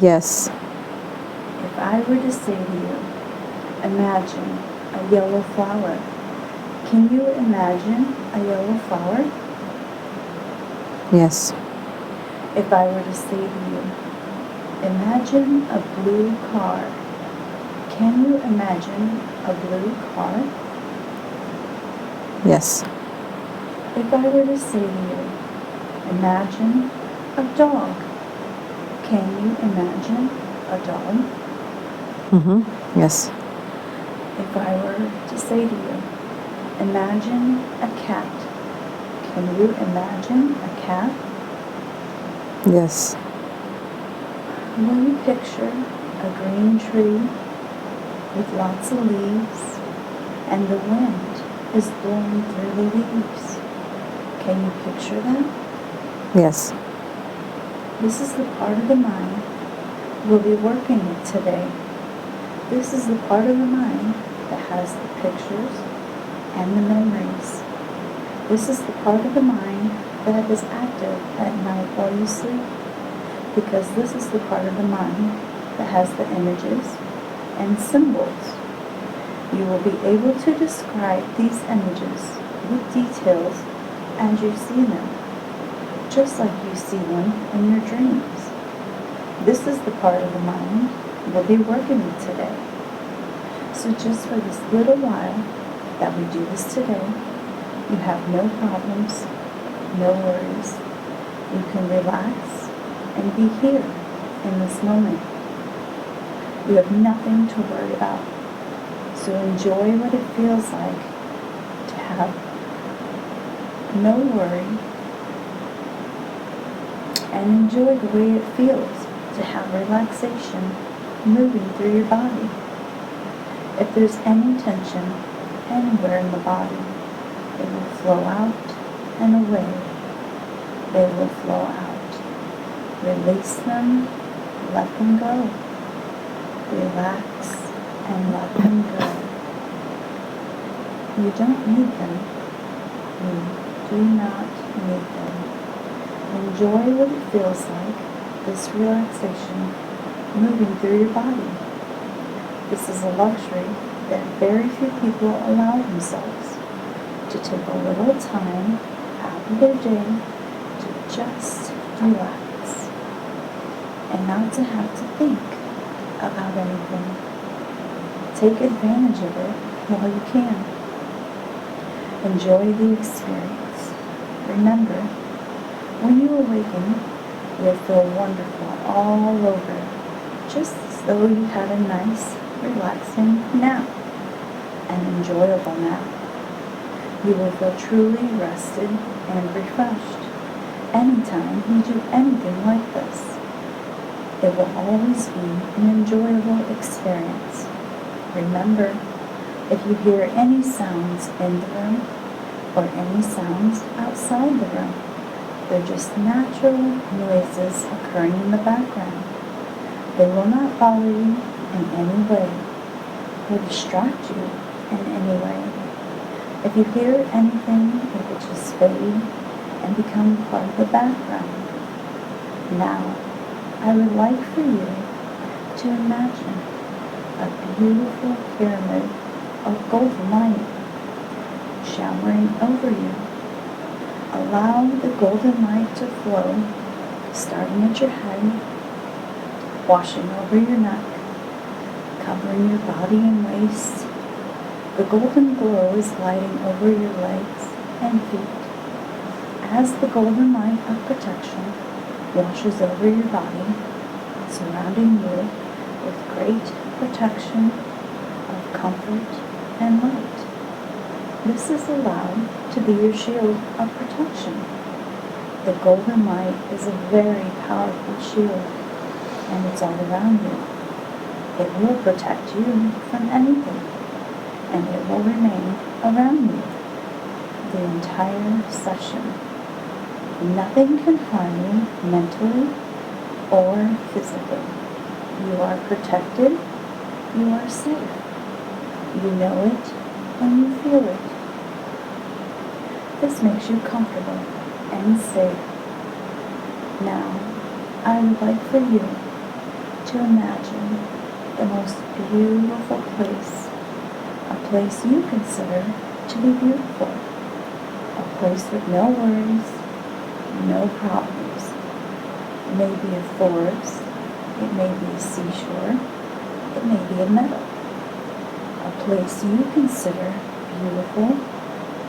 Yes. If I were to say to you, imagine a yellow flower, can you imagine a yellow flower? Yes. If I were to say to you, imagine a blue car, can you imagine a blue car? Yes. If I were to say to you, imagine a dog, can you imagine a dog? Yes. If I were to say to you, imagine a cat, can you imagine a cat? Yes. Will you picture a green tree with lots of leaves and the wind is blowing through the leaves? Can you picture that? Yes. This is the part of the mind we'll be working with today. This is the part of the mind that has the pictures and the memories. This is the part of the mind that is active at night while you sleep, because this is the part of the mind that has the images and symbols. You will be able to describe these images with details as you see them, just like you see them in your dreams. This is the part of the mind we'll be working with today. So just for this little while that we do this today, you have no problems, no worries. You can relax and be here in this moment. You have nothing to worry about. So enjoy what it feels like to have no worry, and enjoy the way it feels to have relaxation moving through your body. If there's any tension anywhere in the body, it will flow out and away. They will flow out. Release them, let them go. Relax and let them go. You don't need them. You do not need them. Enjoy what it feels like, this relaxation moving through your body. This is a luxury that very few people allow themselves, to take a little time out of their day to just relax and not to have to think about anything. Take advantage of it while you can. Enjoy the experience. Remember, when you awaken, you'll feel wonderful all over, just as though you had a nice, relaxing nap, an enjoyable nap. You will feel truly rested and refreshed anytime you do anything like this. It will always be an enjoyable experience. Remember, if you hear any sounds in the room or any sounds outside the room, they're just natural noises occurring in the background. They will not bother you in any way or distract you in any way. If you hear anything, it will just fade and become part of the background. Now, I would like for you to imagine a beautiful pyramid of golden light showering over you. Allow the golden light to flow, starting at your head, washing over your neck, covering your body and waist. The golden glow is gliding over your legs and feet. As the golden light of protection washes over your body, surrounding you with great protection of comfort and light. This is allowed to be your shield of protection. The golden light is a very powerful shield, and it's all around you. It will protect you from anything, and it will remain around you the entire session. Nothing can harm you mentally or physically. You are protected. You are safe. You know it and you feel it. This makes you comfortable and safe. Now, I would like for you to imagine the most beautiful place, a place you consider to be beautiful, a place with no worries, no problems. It may be a forest, it may be a seashore, it may be a meadow, a place you consider beautiful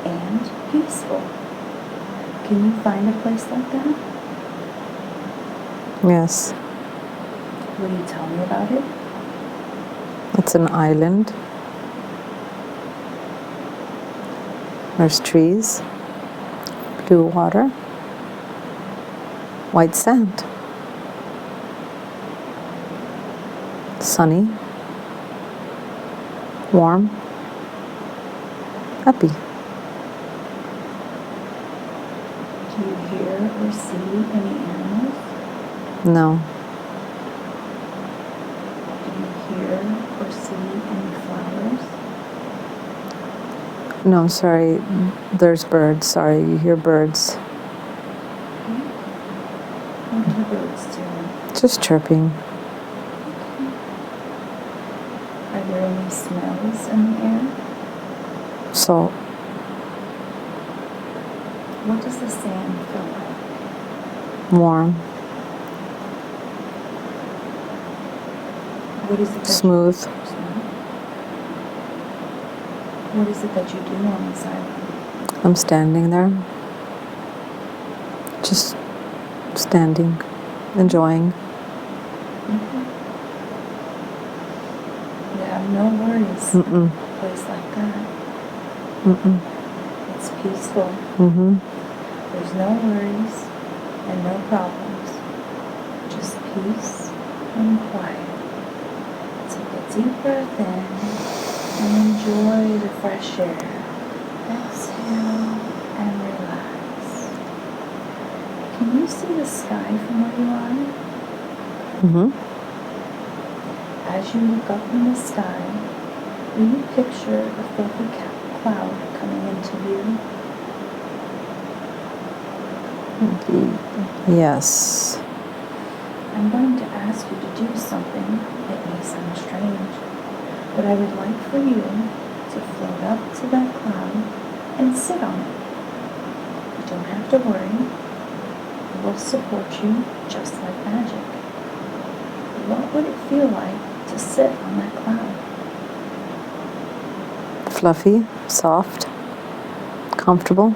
and peaceful. Can you find a place like that? Yes. Will you tell me about it? It's an island. There's trees, blue water, white sand, sunny, warm, happy. Do you hear or see any animals? No, Do you hear or see any flowers? no, I'm sorry. There's birds. Sorry, you hear birds. What are the birds doing? Just chirping. Are there any smells in the air? Salt, What does the sand feel like? warm, What is it that smooth. What is it that you do on this island? I'm standing there. Just standing, enjoying. You have no worries. Mm-mm. A place like that. Mm-mm. It's peaceful. Mm-hmm. There's no worries and no problems. Just peace and quiet. Take a deep breath in and enjoy the fresh air. Exhale and relax. Can you see the sky from where you are? Mm-hmm. As you look up in the sky, will you picture a fluffy cloud coming into view? Yes. I'm going to ask you to do something. It may sound strange, but I would like for you to float up to that cloud and sit on it. You don't have to worry. It will support you just like magic. What would it feel like to sit on that cloud? Fluffy, soft, comfortable.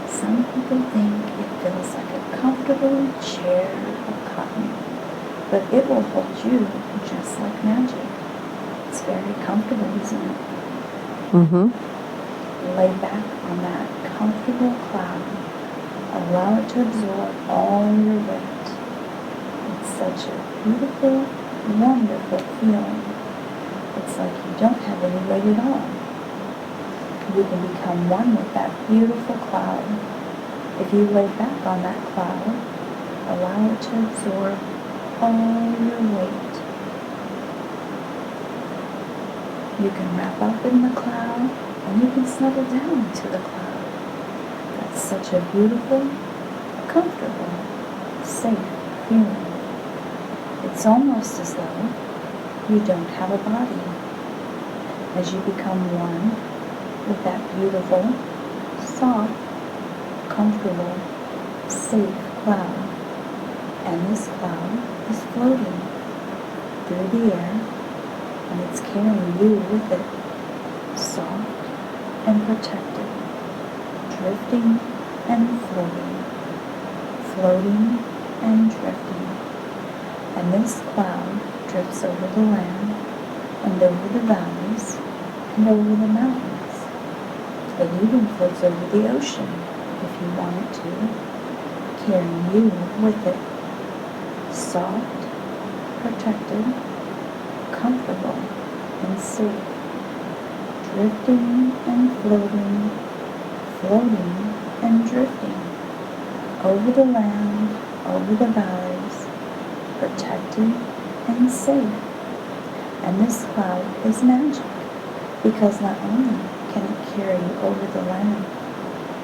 Some people think it feels like a comfortable chair of cotton, but it will hold you just like magic. It's very comfortable, isn't it? Mm-hmm. Lay back on that comfortable cloud. Allow it to absorb all your weight. It's such a beautiful, wonderful feeling. It's like you don't have any weight at all. You can become one with that beautiful cloud. If you lay back on that cloud, allow it to absorb all your weight. You can wrap up in the cloud and you can snuggle down into the cloud. That's such a beautiful, comfortable, safe feeling. It's almost as though you don't have a body. As you become one with that beautiful, soft, comfortable, safe cloud. And this cloud is floating through the air, and it's carrying you with it, soft and protected, drifting and floating, floating and drifting. And this cloud drifts over the land, and over the valleys, and over the mountains. It even floats over the ocean, if you want it to, carrying you with it. Soft, protected, comfortable, and safe. Drifting and floating, floating and drifting. Over the land, over the valleys, protected and safe. And this cloud is magic. because not only can it carry you over the land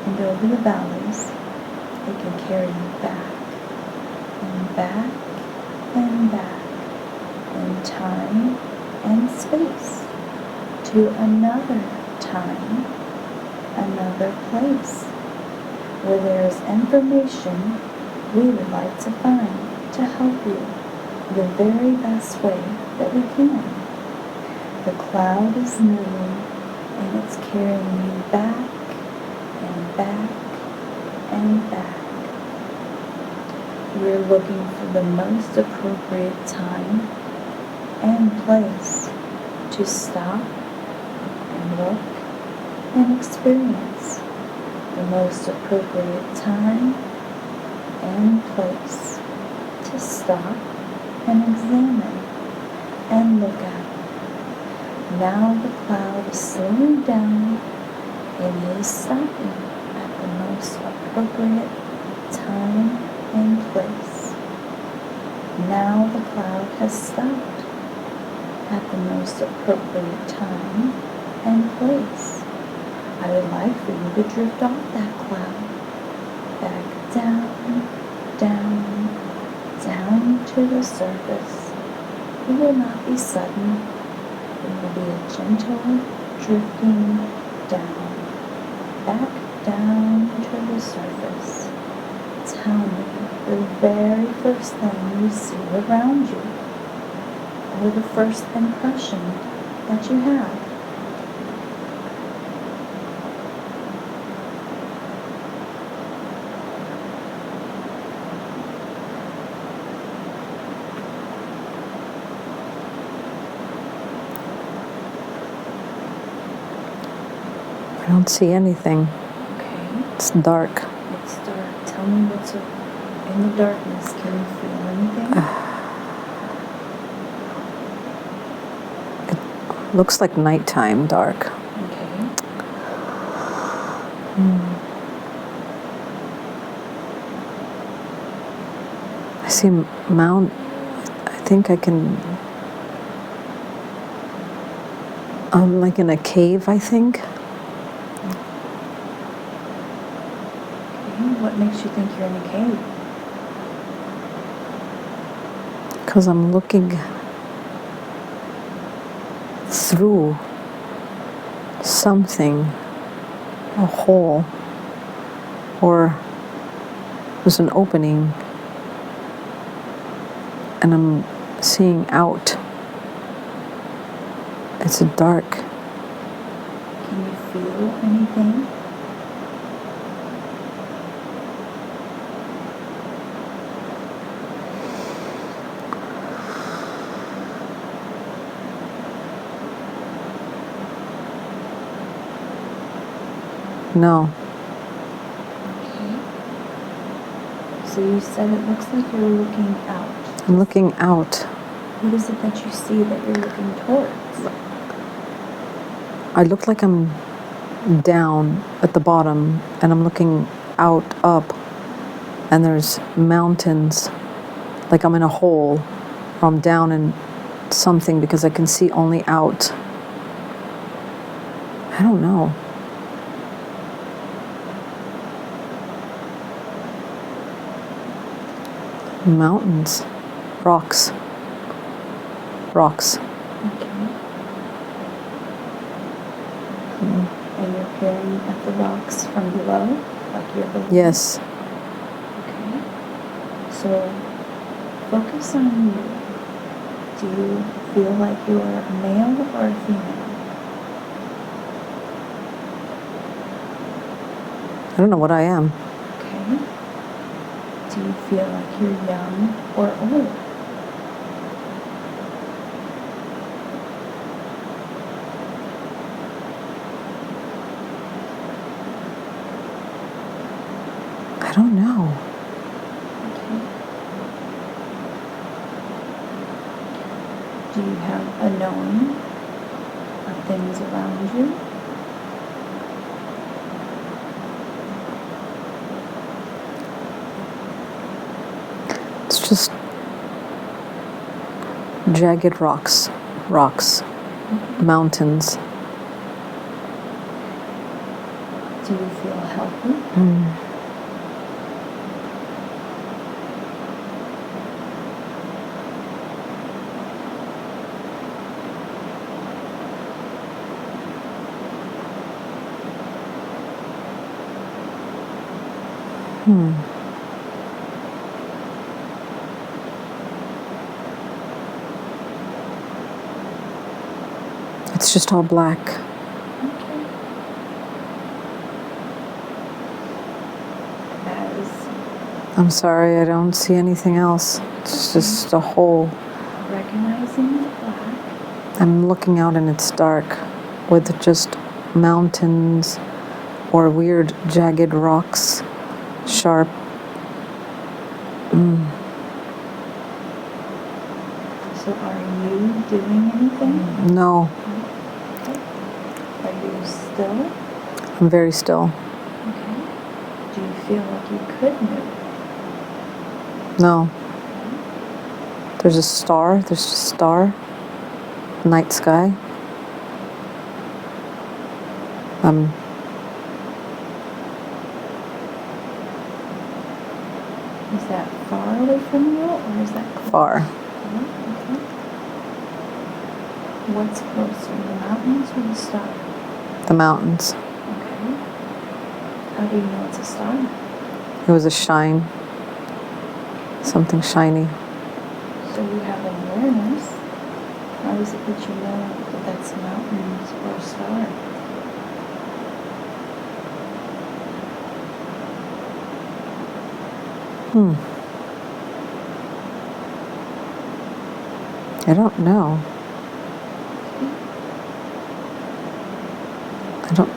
and over the valleys, it can carry you back and back and back in time and space to another time, another place, where there is information we would like to find to help you the very best way that we can. The cloud is moving and it's carrying you back and back and back. We're looking for the most appropriate time and place to stop and look and experience the most appropriate time and place to stop and examine and look at. Now the cloud is slowing down and it is stopping at the most appropriate time and place. Now the cloud has stopped at the most appropriate time and place. I would like for you to drift off that cloud, back down, down, down to the surface. It will not be sudden. It will be a gentle drifting down, back down to the surface. Tell me the very first thing you see around you, or the first impression that you have. I don't see anything. Okay. It's dark. It's dark. Tell me what's in the darkness. Can you feel anything? It looks like nighttime dark. Okay. I see I think I can. I'm like in a cave, I think. What makes you think you're in a cave? Because I'm looking through something, a hole, or there's an opening, and I'm seeing out. It's dark. Can you feel anything? No. Okay. So you said it looks like you're looking out. I'm looking out. What is it that you see that you're looking towards? I look like I'm down at the bottom, and I'm looking out, up, and there's mountains. Like I'm in a hole, or I'm down in something because I can see only out. I don't know. Mountains, rocks. Okay. And you're peering at the rocks from below, like you're below? Yes. Okay. So focus on you. Do you feel like you're a male or a female? I don't know what I am. Okay. Do you feel like you're young or old? I don't know. Okay. Do you have a knowing of things around you? It's just jagged rocks, mountains. Do you feel healthy? It's just all black. Okay. I'm sorry, I don't see anything else. It's just a hole. Recognizing the black. I'm looking out and it's dark with just mountains or weird jagged rocks, sharp. So are you doing anything? No, Okay. Are you still? I'm very still. Okay. Do you feel like you could move? No. There's a star, there's a star, night sky. Is that far away from you, or is that close? Far. Okay. What's closer, the mountains or the star? The mountains. Okay. How do you know it's a star? It was a shine. Something shiny. So you have awareness. How is it that you know that that's mountains or a star? I don't know. I don't.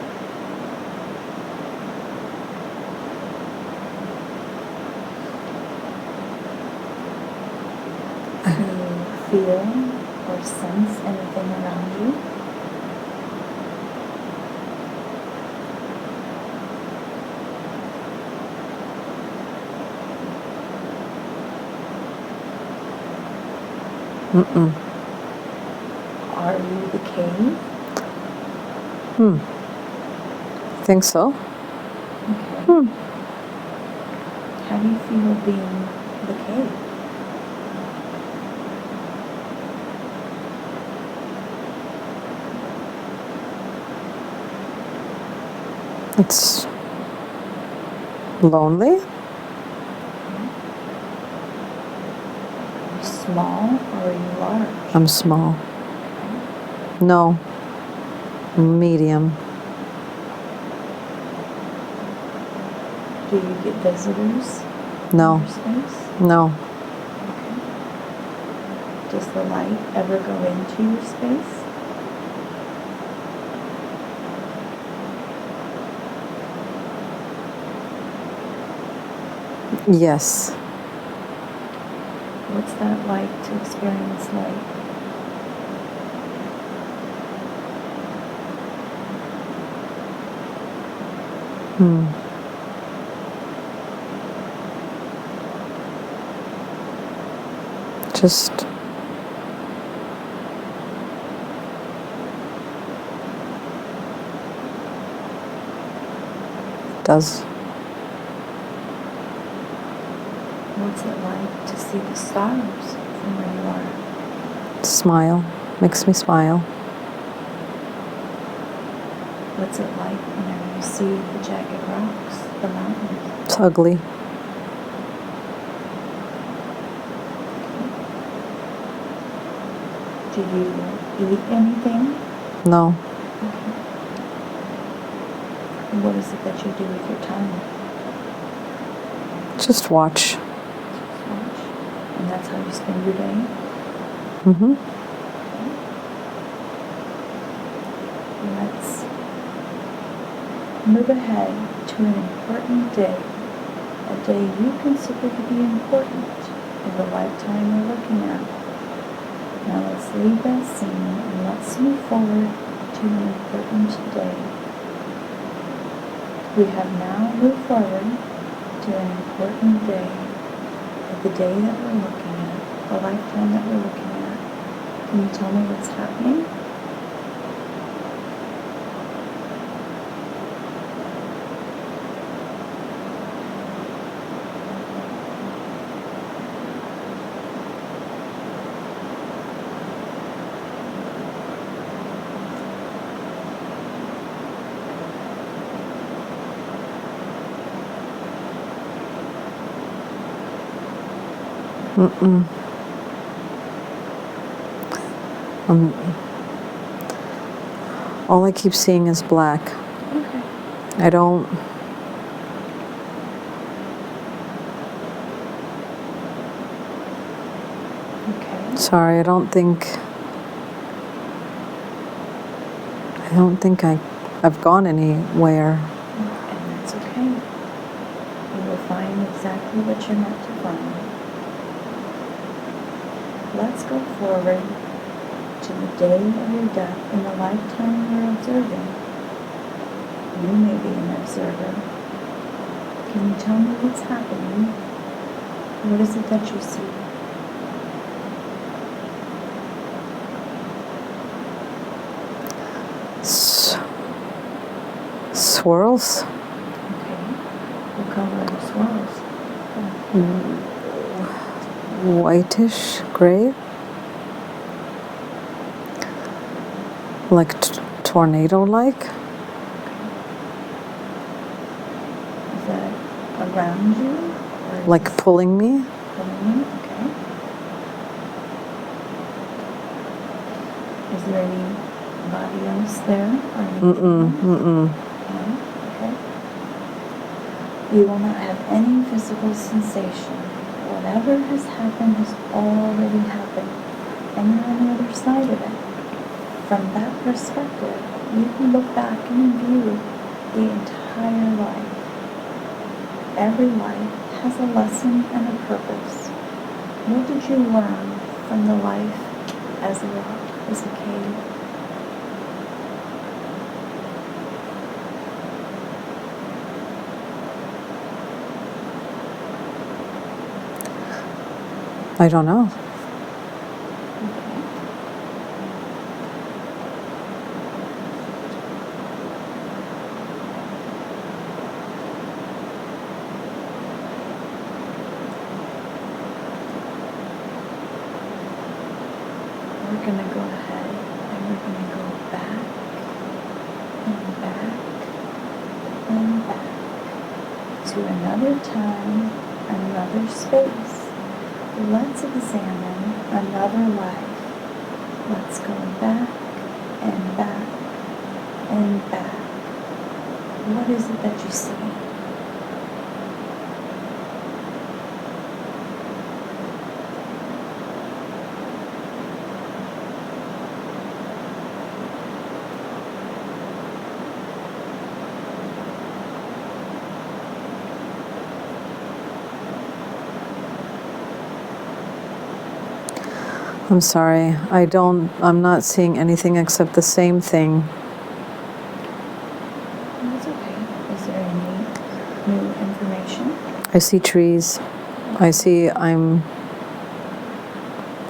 Can you feel or sense anything around you? Are you the cave? I think so. Okay. How do you feel being the cave? It's lonely. Are you small or are you large? I'm small. No. Medium. Do you get visitors No. in your space? No. Okay. Does the light ever go into your space? Yes. What's that like to experience light? Just does. What's it like to see the stars from where you are? Smile. Makes me smile. What's it like whenever you see the jagged rocks, the mountains? It's ugly. Do you eat anything? No. Okay. And what is it that you do with your time? Just watch. Just watch. And that's how you spend your day? Let's move ahead to an important day. A day you consider to be important in the lifetime we're looking at. Now let's leave that scene and let's move forward to an important day. We have now moved forward to an important day, of the day that we're looking at, the lifetime that we're looking at. Can you tell me what's happening? Mm-mm. All I keep seeing is black. Okay. I don't... Okay. Sorry, I don't think I've gone anywhere. And that's okay. You will find exactly what you're meant to find. Let's go forward to the day of your death in the lifetime you're observing. You may be an observer. Can you tell me what's happening? What is it that you see? Swirls? Okay. What color are the swirls? Whitish, gray? Like tornado-like? Is that around you? Or is Like this pulling me? pulling you? Okay. Is there anybody else there? Or anything else? Mm-mm. No? Okay. You will not have any physical sensation. Whatever has happened has already happened, and you're on the other side of it. From that perspective, you can look back and view the entire life. Every life has a lesson and a purpose. What did you learn from the life as a rock, as a cave? I don't know. Okay. We're going to go ahead and we're going to go back and back and back to another time, another space. Let's examine another life. Let's go back and back and back. What is it that you see? I'm sorry. I'm not seeing anything except the same thing. That's okay. Is there any new information? I see trees.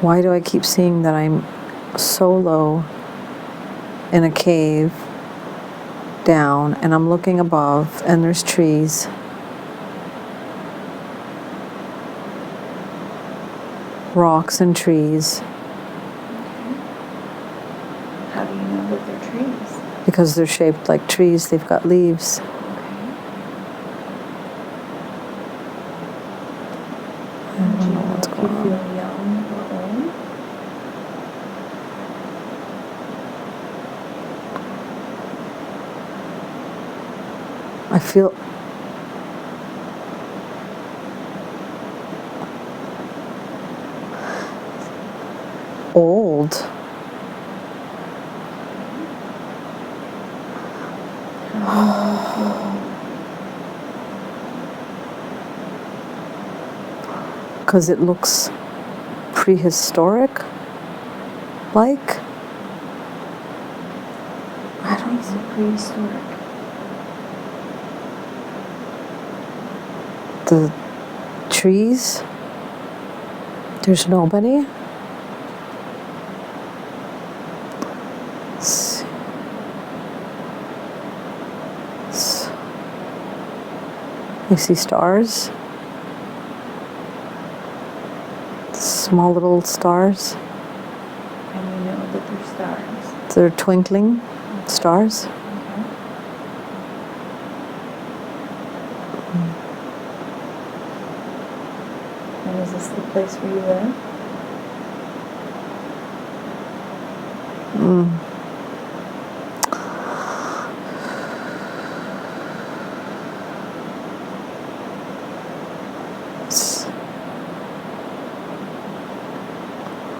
Why do I keep seeing that I'm so low in a cave down and I'm looking above and there's trees? Rocks and trees. How do you know that they're trees? Because they're shaped like trees, they've got leaves. Okay. I don't know what's Do going you on. feel young or old? I feel old. How do you feel old? Because it looks prehistoric, like. What makes it prehistoric? The trees. There's nobody. You see stars. Small little stars. And you know that they're stars. They're twinkling stars. Okay. And is the this the place where you live?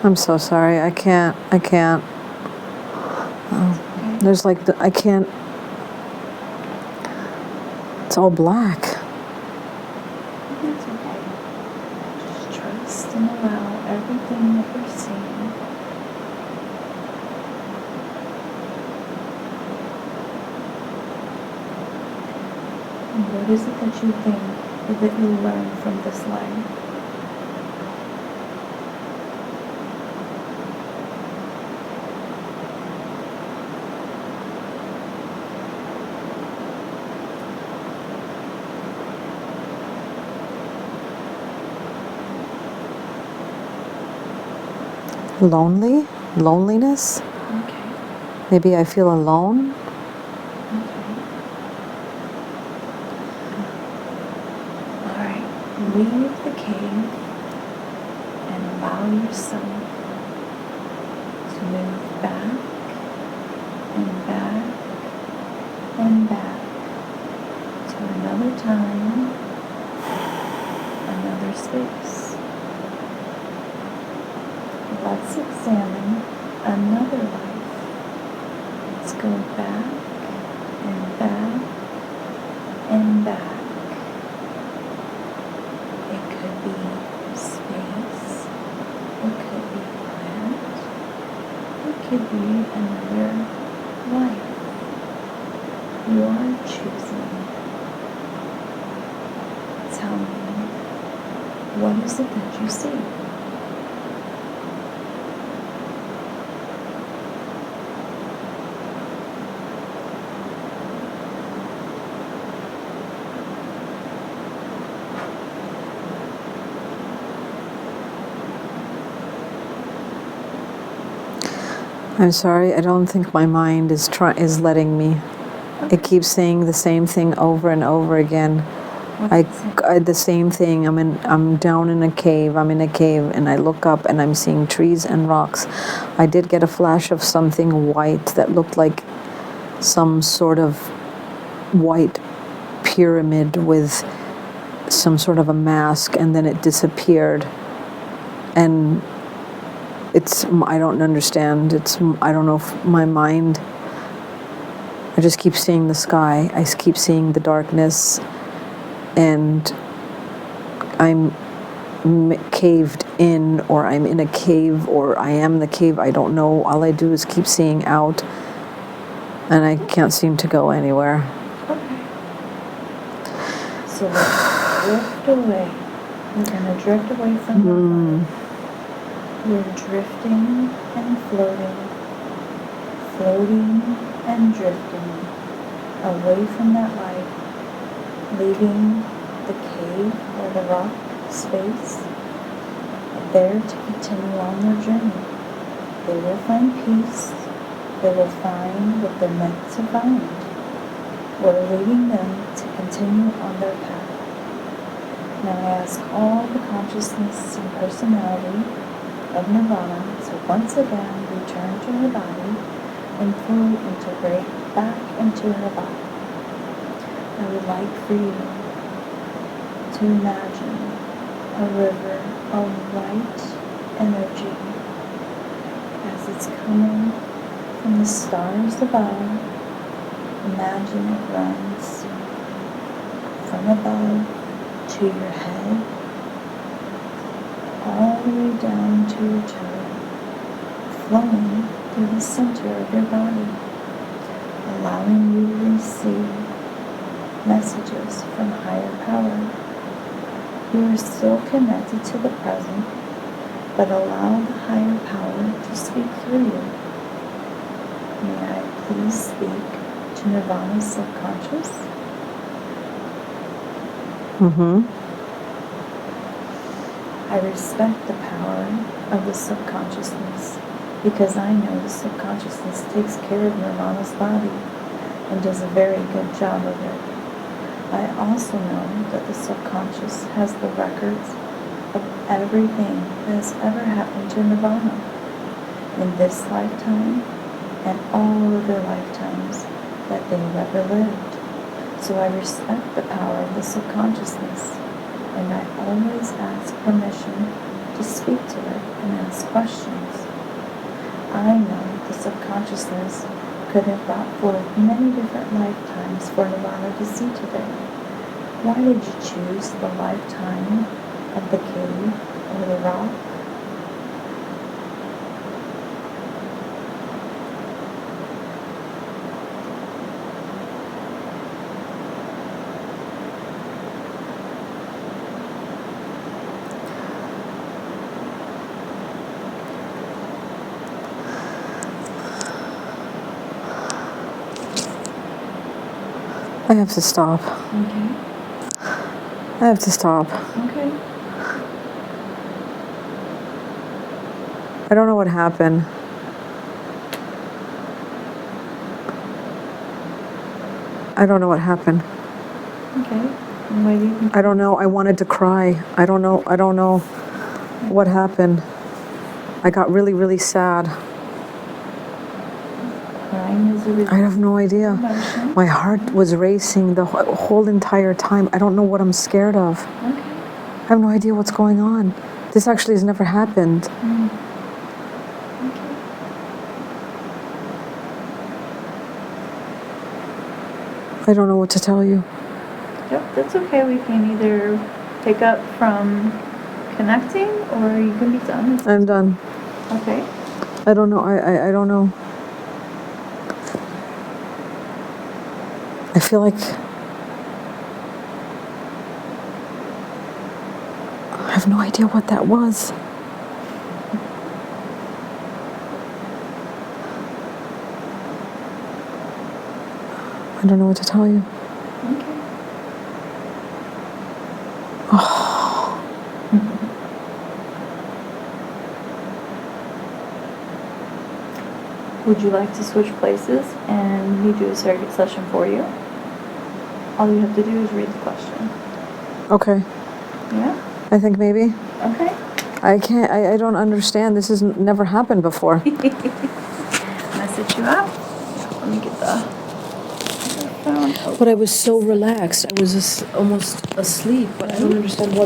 I'm so sorry. I can't. There's like, I can't. It's all black. That's okay. Just trust and allow everything that you're seeing. And what is it that you think or that you learn from this life? Loneliness. Okay. Maybe I feel alone. Okay. All right. Leave the cave and allow yourself to move back and back and back to another time, another space. Let's examine another life. Let's go back and back and back. It could be space. It could be plant. It could be another life. You are choosing. Tell me, what is it that you see? I'm sorry. I don't think my mind is letting me. It keeps saying the same thing over and over again. The same thing. I'm down in a cave. I'm in a cave, and I look up, and I'm seeing trees and rocks. I did get a flash of something white that looked like some sort of white pyramid with some sort of a mask, and then it disappeared. And I don't understand. I don't know if my mind. I just keep seeing the sky. I keep seeing the darkness. And I'm caved in, or I'm in a cave, or I am the cave. I don't know. All I do is keep seeing out, and I can't seem to go anywhere. Okay. So let's drift away. We're going to drift away from the light. We're drifting and floating and drifting away from that light, leaving the cave or the rock space there to continue on their journey. They will find peace. They will find what they're meant to find. We're leading them to continue on their path. Now I ask all the consciousness and personality of Nirvana to once again return to her body and fully integrate back into her body. I would like for you to imagine a river of white energy as it's coming from the stars above. Imagine it runs from above to your head, all the way down to your toe, flowing through the center of your body, allowing you to receive messages from higher power. You are still connected to the present, but allow the higher power to speak through you. May I please speak to Nirvana's subconscious? I respect the power of the subconsciousness because I know the subconsciousness takes care of Nirvana's body and does a very good job of it. I also know that the subconscious has the records of everything that has ever happened to Nirvana in this lifetime and all of their lifetimes that they have ever lived. So I respect the power of the subconsciousness, and I always ask permission to speak to it and ask questions. I know the subconsciousness could have brought forth many different lifetimes for Nirvana to see today. Why did you choose the lifetime of the cave or the rock? I have to stop. Okay. I have to stop. Okay. I don't know what happened. I don't know what happened. Okay. And why do you think? I don't know. I wanted to cry. I don't know what happened. I got really, really sad. Crying is a I have no idea. emotion. My heart was racing the whole entire time. I don't know what I'm scared of. Okay. I have no idea what's going on. This actually has never happened. Okay. I don't know what to tell you. Yep, that's okay. We can either pick up from connecting or you can be done. I'm done. Okay. I don't know. I don't know. I feel like I have no idea what that was. I don't know what to tell you. Okay. Would you like to switch places and me do a surrogate session for you? All you have to do is read the question. Okay. Yeah? I think maybe. Okay. I can't. I don't understand. This has never happened before. Message you out. Let me get the phone. But I was so relaxed. I was just almost asleep. But I don't understand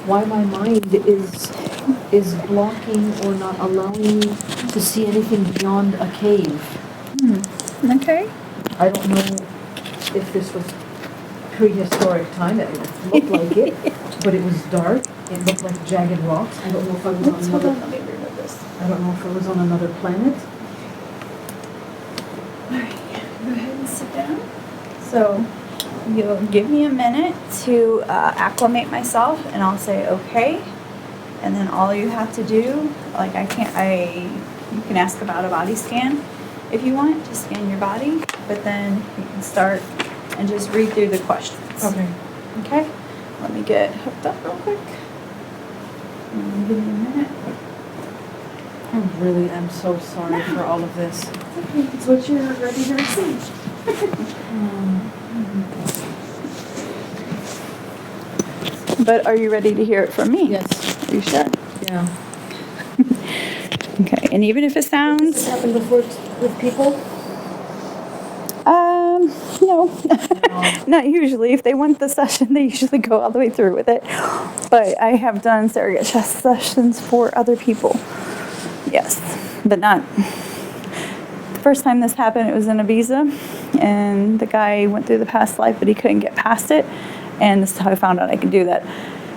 why my mind is blocking or not allowing me to see anything beyond a cave. Okay. I don't know if this was prehistoric time. It looked like it, but it was dark. It looked like jagged rocks. I don't know if I was on Hold on, another. let me remove this. I don't know if I was on another planet. Alright, go ahead and sit down. So, you'll give me a minute to acclimate myself and I'll say okay. And then all you have to do, like you can ask about a body scan if you want to scan your body, but then you can start and just read through the questions. Okay. Okay? Let me get hooked up real quick. Give me a minute. I'm so sorry for all of this. Okay, it's what you're ready to receive. But are you ready to hear it from me? Yes. Are you sure? Yeah. Okay, and even if it sounds... This happened before with people? No. Not usually. If they want the session, they usually go all the way through with it. But I have done surrogate chest sessions for other people. Yes, but not... The first time this happened, it was in Ibiza, and the guy went through the past life, but he couldn't get past it. And this is how I found out I could do that.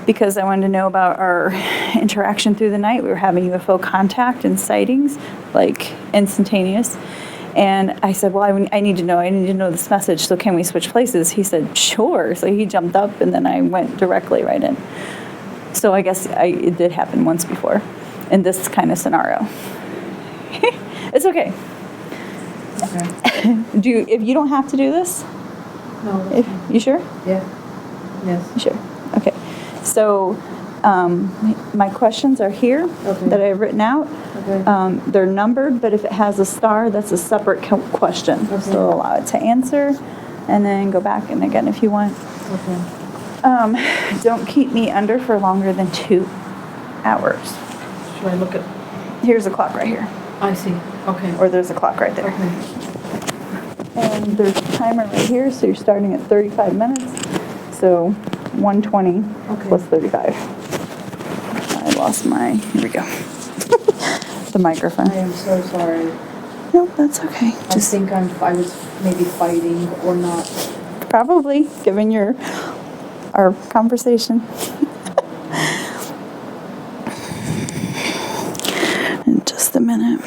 Because I wanted to know about our interaction through the night. We were having UFO contact and sightings, like instantaneous. And I said, well, I need to know this message, so can we switch places? He said, sure. So he jumped up, and then I went directly right in. So I guess it did happen once before in this kind of scenario. It's okay. Okay. If you don't have to do this? No. You sure? Yeah. Yes. You sure? Okay. So my questions are here Okay. that I've written out. Okay. They're numbered, but if it has a star, that's a separate question. Okay. So allow it to answer, and then go back and again if you want. Okay. Don't keep me under for longer than 2 hours. Should I look at? Here's a clock right here. I see. Okay. Or there's a clock right there. Okay. And there's a timer right here, so you're starting at 35 minutes. So 120 plus 35. I lost here we go. The microphone. I am so sorry. Nope, that's okay. I think I was maybe fighting or not. Probably, given our conversation. In just a minute.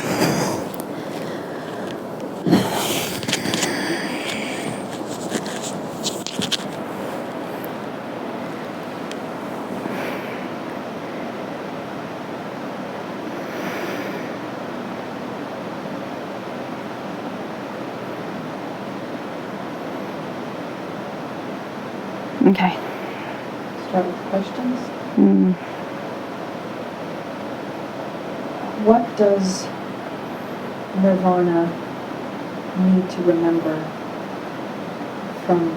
Okay. Start with questions. Mm. What does Nirvana need to remember from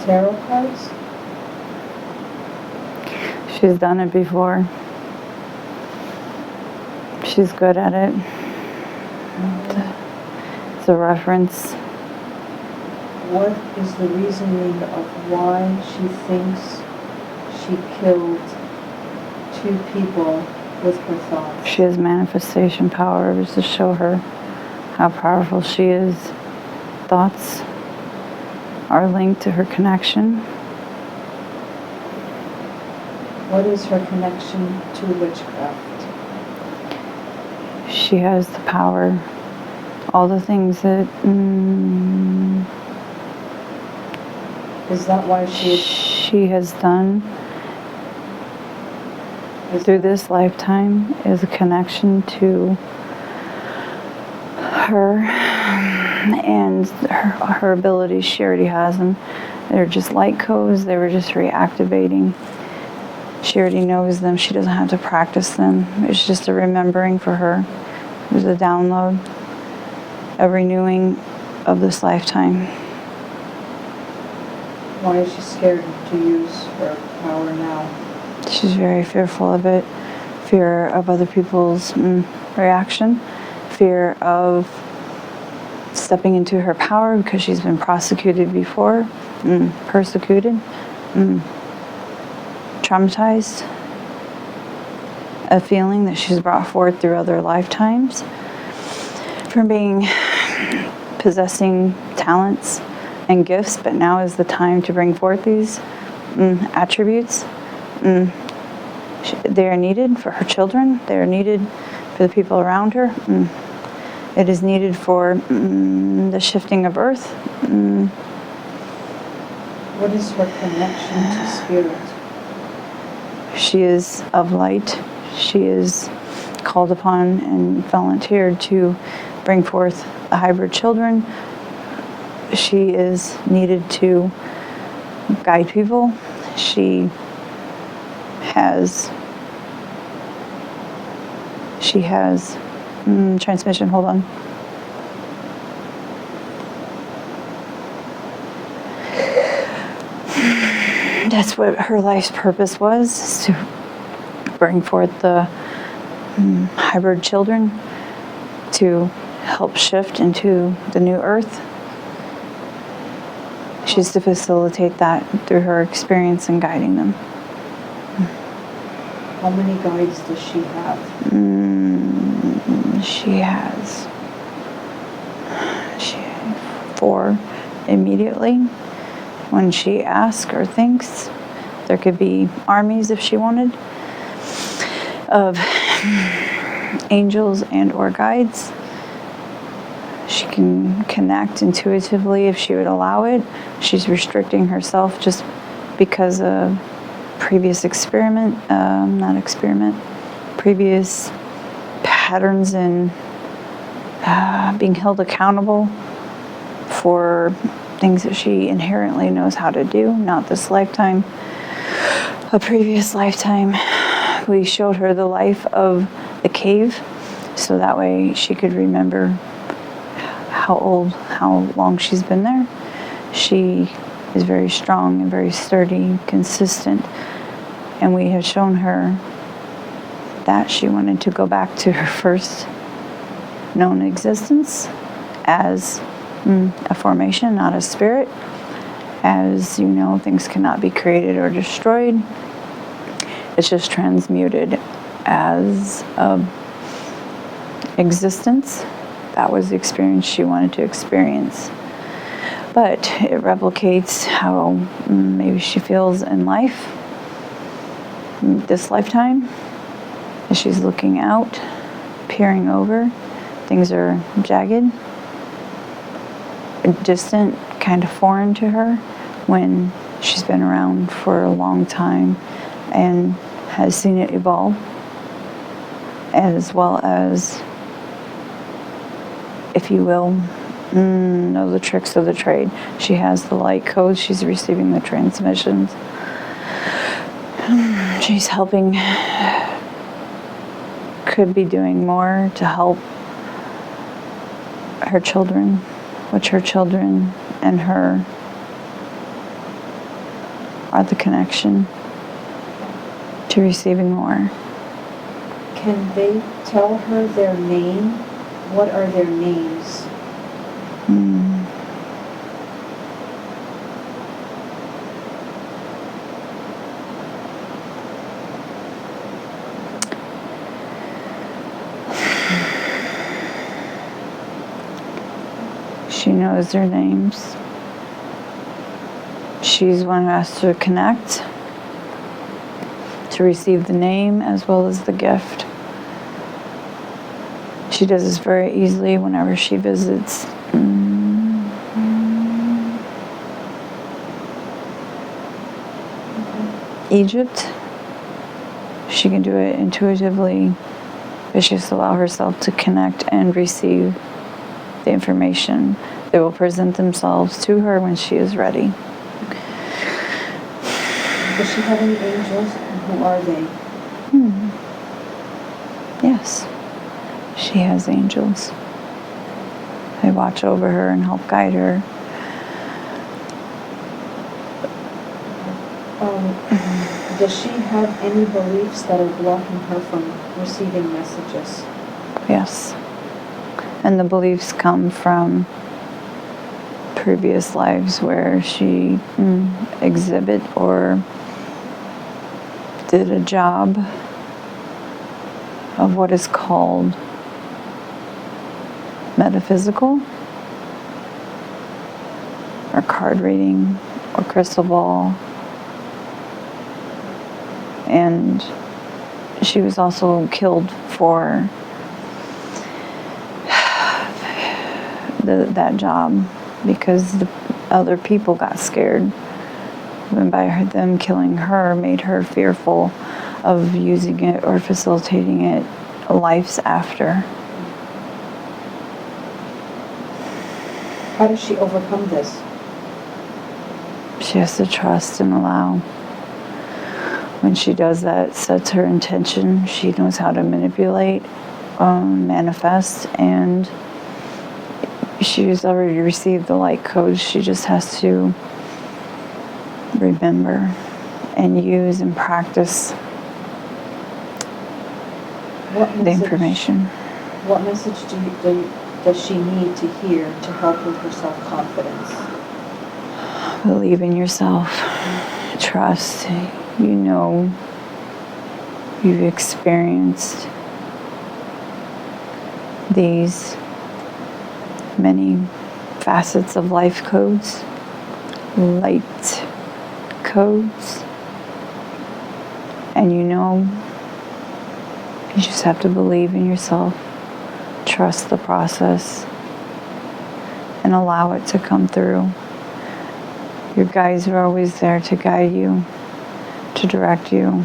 tarot cards? She's done it before. She's good at it. It's a reference. What is the reasoning of why she thinks she killed 2 people with her thoughts? She has manifestation powers to show her how powerful she is. Thoughts are linked to her connection. What is her connection to witchcraft? She has the power. All the things that... Is that why she has done through this lifetime is a connection to her and her abilities. She already has them. They're just light codes. They were just reactivating. She already knows them. She doesn't have to practice them. It's just a remembering for her. It was a download, a renewing of this lifetime. Why is she scared to use her power now? She's very fearful of it. Fear of other people's reaction. Fear of stepping into her power because she's been prosecuted before. Persecuted. Traumatized. A feeling that she's brought forth through other lifetimes. From possessing talents and gifts, but now is the time to bring forth these attributes. They are needed for her children. They are needed for the people around her. It is needed for the shifting of earth. What is her connection to spirit? She is of light. She is called upon and volunteered to bring forth the hybrid children. She is needed to guide people. She has transmission, hold on. That's what her life's purpose was, is to bring forth the hybrid children to help shift into the new earth. She's to facilitate that through her experience in guiding them. How many guides does she have? She has 4 immediately. When she asks or thinks, there could be armies if she wanted of angels and or guides. She can connect intuitively if she would allow it. She's restricting herself just because of previous previous patterns in being held accountable for things that she inherently knows how to do, not this lifetime. A previous lifetime, we showed her the life of the cave, so that way she could remember how long she's been there. She is very strong and very sturdy, consistent. And we have shown her that she wanted to go back to her first known existence as a formation, not a spirit. As you know, things cannot be created or destroyed. It's just transmuted as a existence. That was the experience she wanted to experience. But it replicates how maybe she feels in life, this lifetime, as she's looking out, peering over. Things are jagged, distant, kind of foreign to her when she's been around for a long time and has seen it evolve, as well as, if you will, know the tricks of the trade. She has the light codes. She's receiving the transmissions. She's helping, could be doing more to help her children, which her children and her are the connection to receiving more. Can they tell her their name? What are their names? She knows their names. She's one who has to connect to receive the name as well as the gift. She does this very easily whenever she visits Egypt. She can do it intuitively, but she has to allow herself to connect and receive the information. They will present themselves to her when she is ready. Does she have any angels? And who are they? Yes, she has angels. They watch over her and help guide her. Does she have any beliefs that are blocking her from receiving messages? Yes. And the beliefs come from previous lives where she exhibit or did a job of what is called metaphysical or card reading or crystal ball. And she was also killed for that job because the other people got scared. And by them killing her made her fearful of using it or facilitating it lives after. How does she overcome this? She has to trust and allow. When she does that, sets her intention, she knows how to manipulate, manifest, and she's already received the light codes. She just has to remember and use and practice the information. What message does she need to hear to help with her self-confidence? Believe in yourself. Trust. You know you've experienced these many facets of life codes, light codes, and you know you just have to believe in yourself, trust the process, and allow it to come through. Your guides are always there to guide you, to direct you.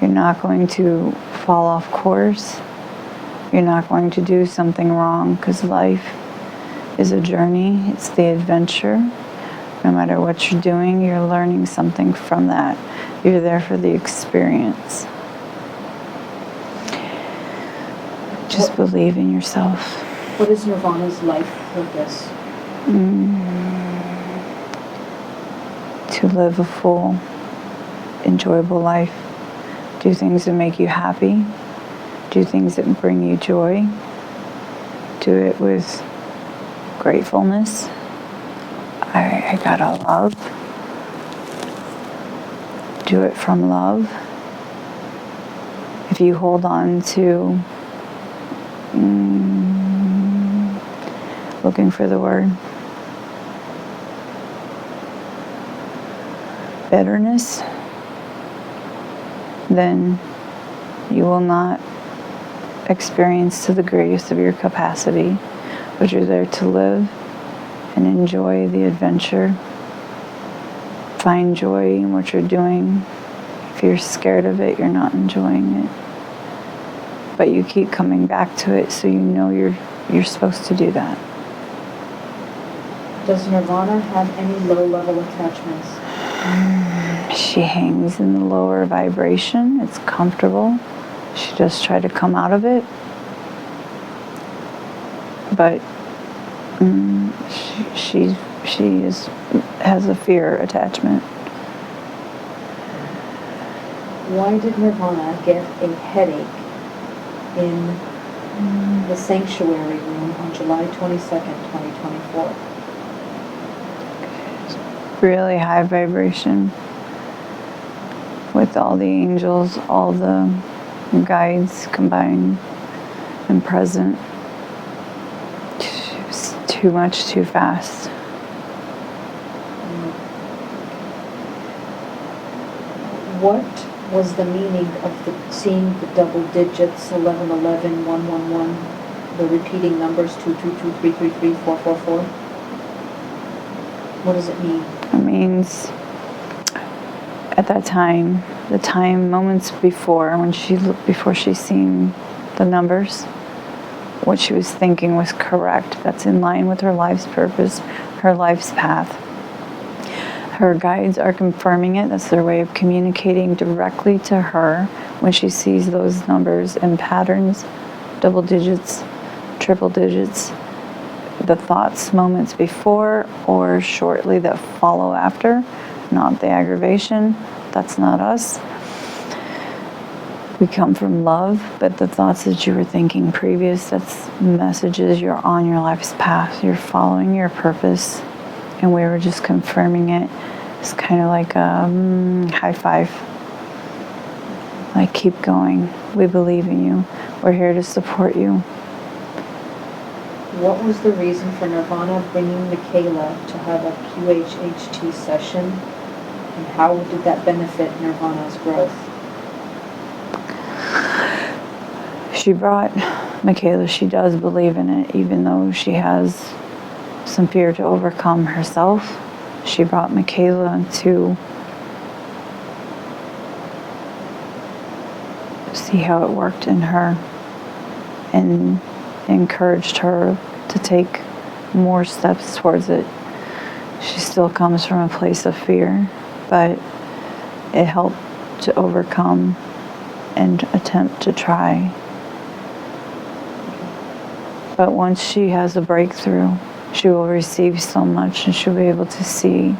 You're not going to fall off course. You're not going to do something wrong, because life is a journey. It's the adventure. No matter what you're doing, you're learning something from that. You're there for the experience. Just believe in yourself. What is Nirvana's life purpose? to live a full, enjoyable life. Do things that make you happy. Do things that bring you joy. Do it with gratefulness. I gotta love. Do it from love. If you hold on to, looking for the word, bitterness, then you will not experience to the greatest of your capacity, but you're there to live and enjoy the adventure. Find joy in what you're doing. If you're scared of it, you're not enjoying it. But you keep coming back to it, so you know you're supposed to do that. Does Nirvana have any low-level attachments? She hangs in the lower vibration. It's comfortable. She does try to come out of it. But she has a fear attachment. Why did Nirvana get a headache in the sanctuary room on July 22nd, 2024? Really high vibration with all the angels, all the guides combined and present. It was too much, too fast. What was the meaning of seeing the double digits 1111, 111, the repeating numbers 222, 333, 444? What does it mean? It means at that time, the time moments before, before she seen the numbers, what she was thinking was correct. That's in line with her life's purpose, her life's path. Her guides are confirming it. That's their way of communicating directly to her when she sees those numbers and patterns, double digits, triple digits, the thoughts moments before or shortly that follow after, not the aggravation. That's not us. We come from love, but the thoughts that you were thinking previous, that's messages. You're on your life's path. You're following your purpose. And we were just confirming it. It's kind of like a high five. Like, keep going. We believe in you. We're here to support you. What was the reason for Nirvana bringing Michaela to have a QHHT session? And how did that benefit Nirvana's growth? She brought Michaela. She does believe in it, even though she has some fear to overcome herself. She brought Michaela to see how it worked in her and encouraged her to take more steps towards it. She still comes from a place of fear, but it helped to overcome and attempt to try. But once she has a breakthrough, she will receive so much, and she'll be able to see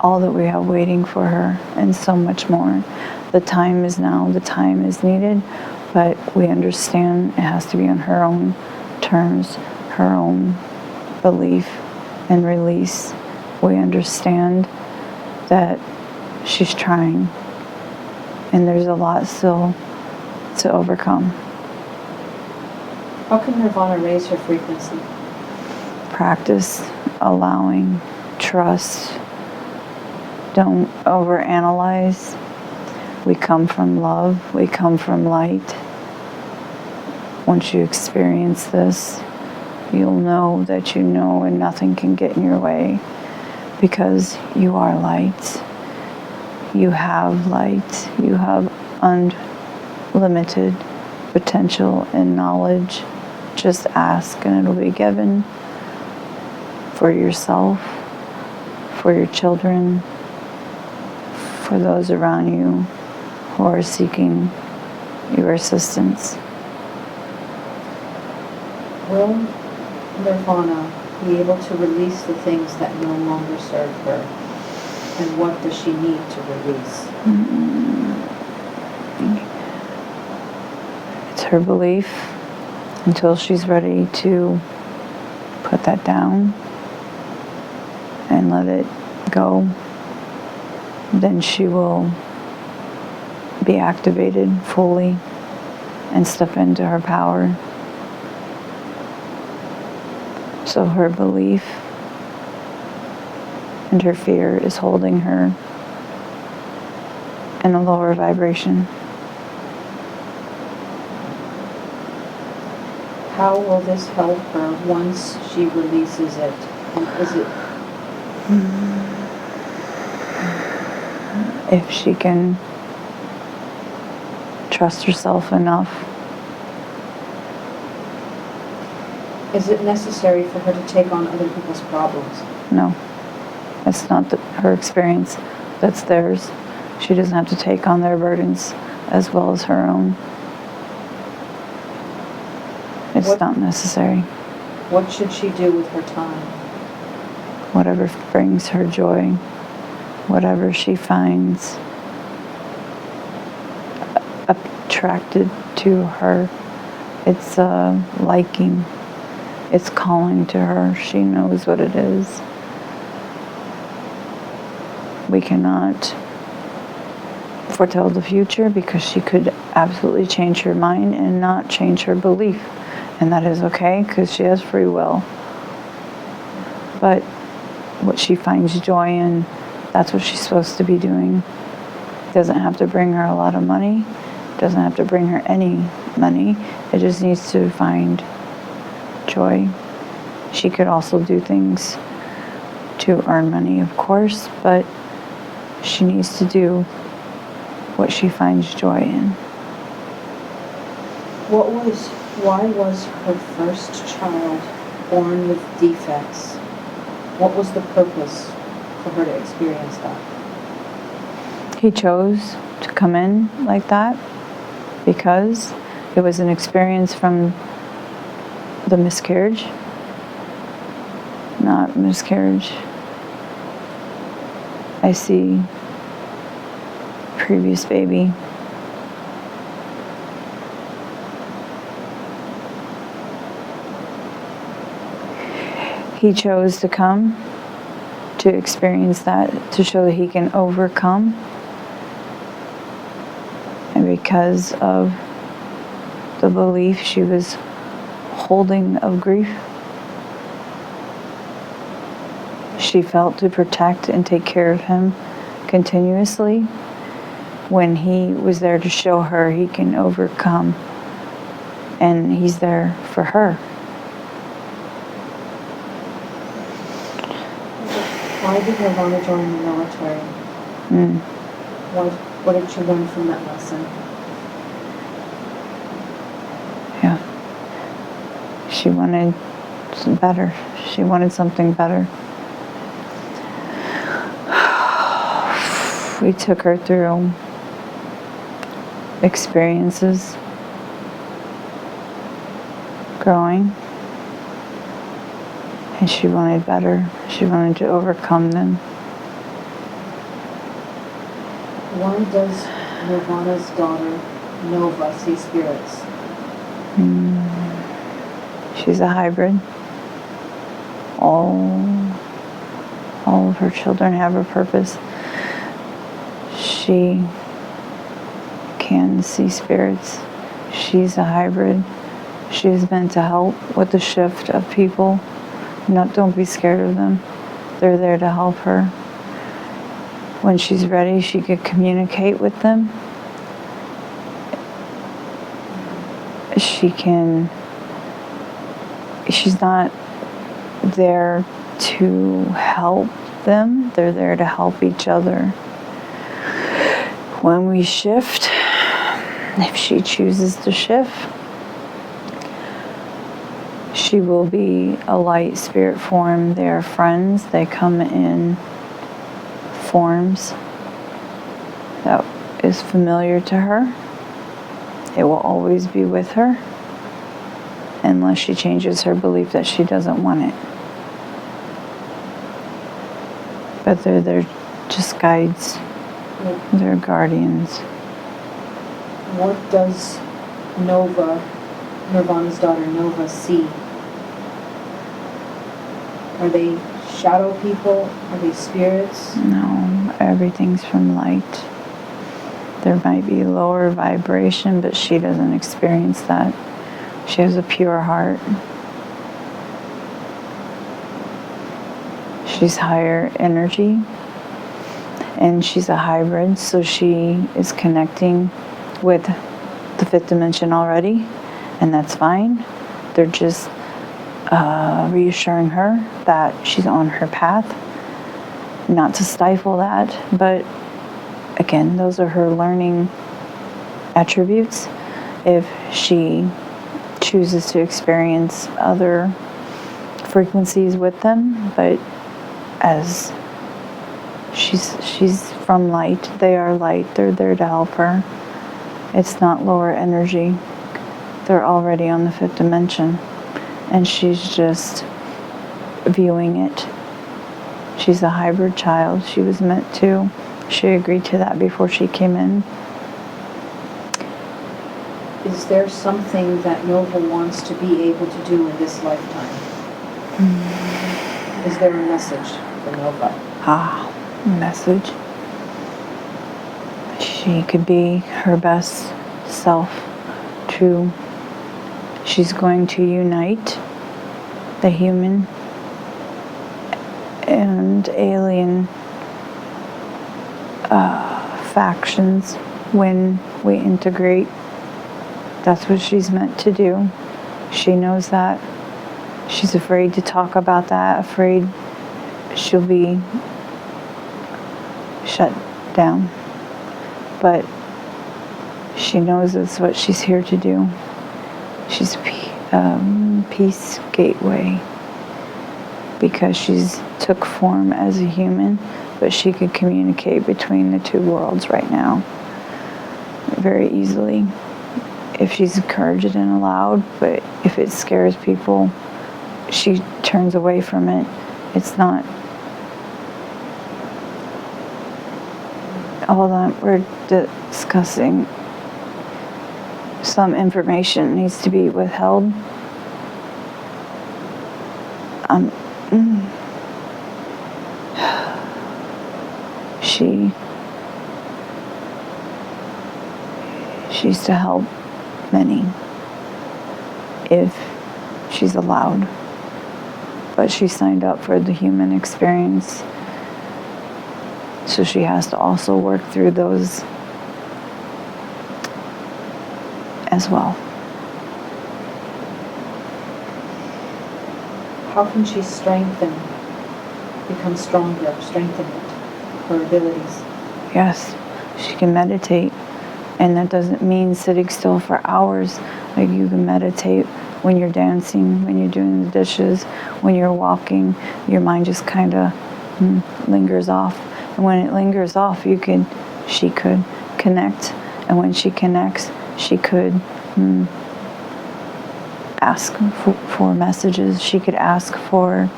all that we have waiting for her and so much more. The time is now, the time is needed, but we understand it has to be on her own terms, her own belief and release. We understand that she's trying, and there's a lot still to overcome. How can Nirvana raise her frequency? Practice, allowing, trust. Don't overanalyze. We come from love. We come from light. Once you experience this, you'll know that you know and nothing can get in your way, because you are light. You have light. You have unlimited potential and knowledge. Just ask and it'll be given. For yourself, for your children, for those around you who are seeking your assistance. Will Nirvana be able to release the things that no longer serve her? And what does she need to release? It's her belief. Until she's ready to put that down and let it go, then she will be activated fully and step into her power. So her belief and her fear is holding her in a lower vibration. How will this help her once she releases it? And is it If she can trust herself enough, is it necessary for her to take on other people's problems? no. It's not her experience, that's theirs. She doesn't have to take on their burdens as well as her own. It's not necessary. What should she do with her time? Whatever brings her joy, whatever she finds attracted to her, it's liking, it's calling to her. She knows what it is. We cannot foretell the future because she could absolutely change her mind and not change her belief. And that is okay because she has free will. But what she finds joy in, that's what she's supposed to be doing. It doesn't have to bring her a lot of money. It doesn't have to bring her any money. It just needs to find joy. She could also do things to earn money, of course, but she needs to do what she finds joy in. Why was her first child born with defects? What was the purpose for her to experience that? He chose to come in like that because it was an experience from the miscarriage, not miscarriage. I see previous baby. He chose to come to experience that, to show that he can overcome. And because of the belief she was holding of grief, she felt to protect and take care of him continuously when he was there to show her he can overcome. And he's there for her. Why did Nirvana join the military? What did she learn from that lesson? Yeah. She wanted better. She wanted something better. We took her through experiences growing, and she wanted better. She wanted to overcome them. Why does Nirvana's daughter Nova see spirits? She's a hybrid. All of her children have a purpose. She can see spirits. She's a hybrid. She's meant to help with the shift of people. Don't be scared of them. They're there to help her. When she's ready, she could communicate with them. She's not there to help them. They're there to help each other. When we shift, if she chooses to shift, she will be a light spirit form. They are friends. They come in forms that is familiar to her. It will always be with her unless she changes her belief that she doesn't want it. But they're there just guides. They're guardians. What does Nirvana's daughter Nova, see? Are they shadow people? Are they spirits? No, everything's from light. There might be lower vibration, but she doesn't experience that. She has a pure heart. She's higher energy, and she's a hybrid, so she is connecting with the fifth dimension already, and that's fine. They're just reassuring her that she's on her path, not to stifle that, but again, those are her learning attributes. If she chooses to experience other frequencies with them, but as she's from light, they are light, they're there to help her. It's not lower energy. They're already on the fifth dimension, and she's just viewing it. She's a hybrid child. She was meant to. She agreed to that before she came in. Is there something that Nova wants to be able to do in this lifetime? Is there a message for Nova? Message. She could be her best self. She's going to unite the human and alien factions when we integrate. That's what she's meant to do. She knows that. She's afraid to talk about that, afraid she'll be shut down. But she knows it's what she's here to do. She's a peace gateway, because she's took form as a human, but she could communicate between the two worlds right now very easily if she's encouraged and allowed. But if it scares people, she turns away from it. It's not all that we're discussing. Some information needs to be withheld. She's to help many if she's allowed, but she signed up for the human experience, so she has to also work through those as well. How can she become stronger, strengthen it, her abilities? Yes, she can meditate, and that doesn't mean sitting still for hours. Like, you can meditate when you're dancing, when you're doing the dishes, when you're walking. Your mind just kind of lingers off, and when it lingers off, she could connect, and when she connects, she could ask for messages. She could ask for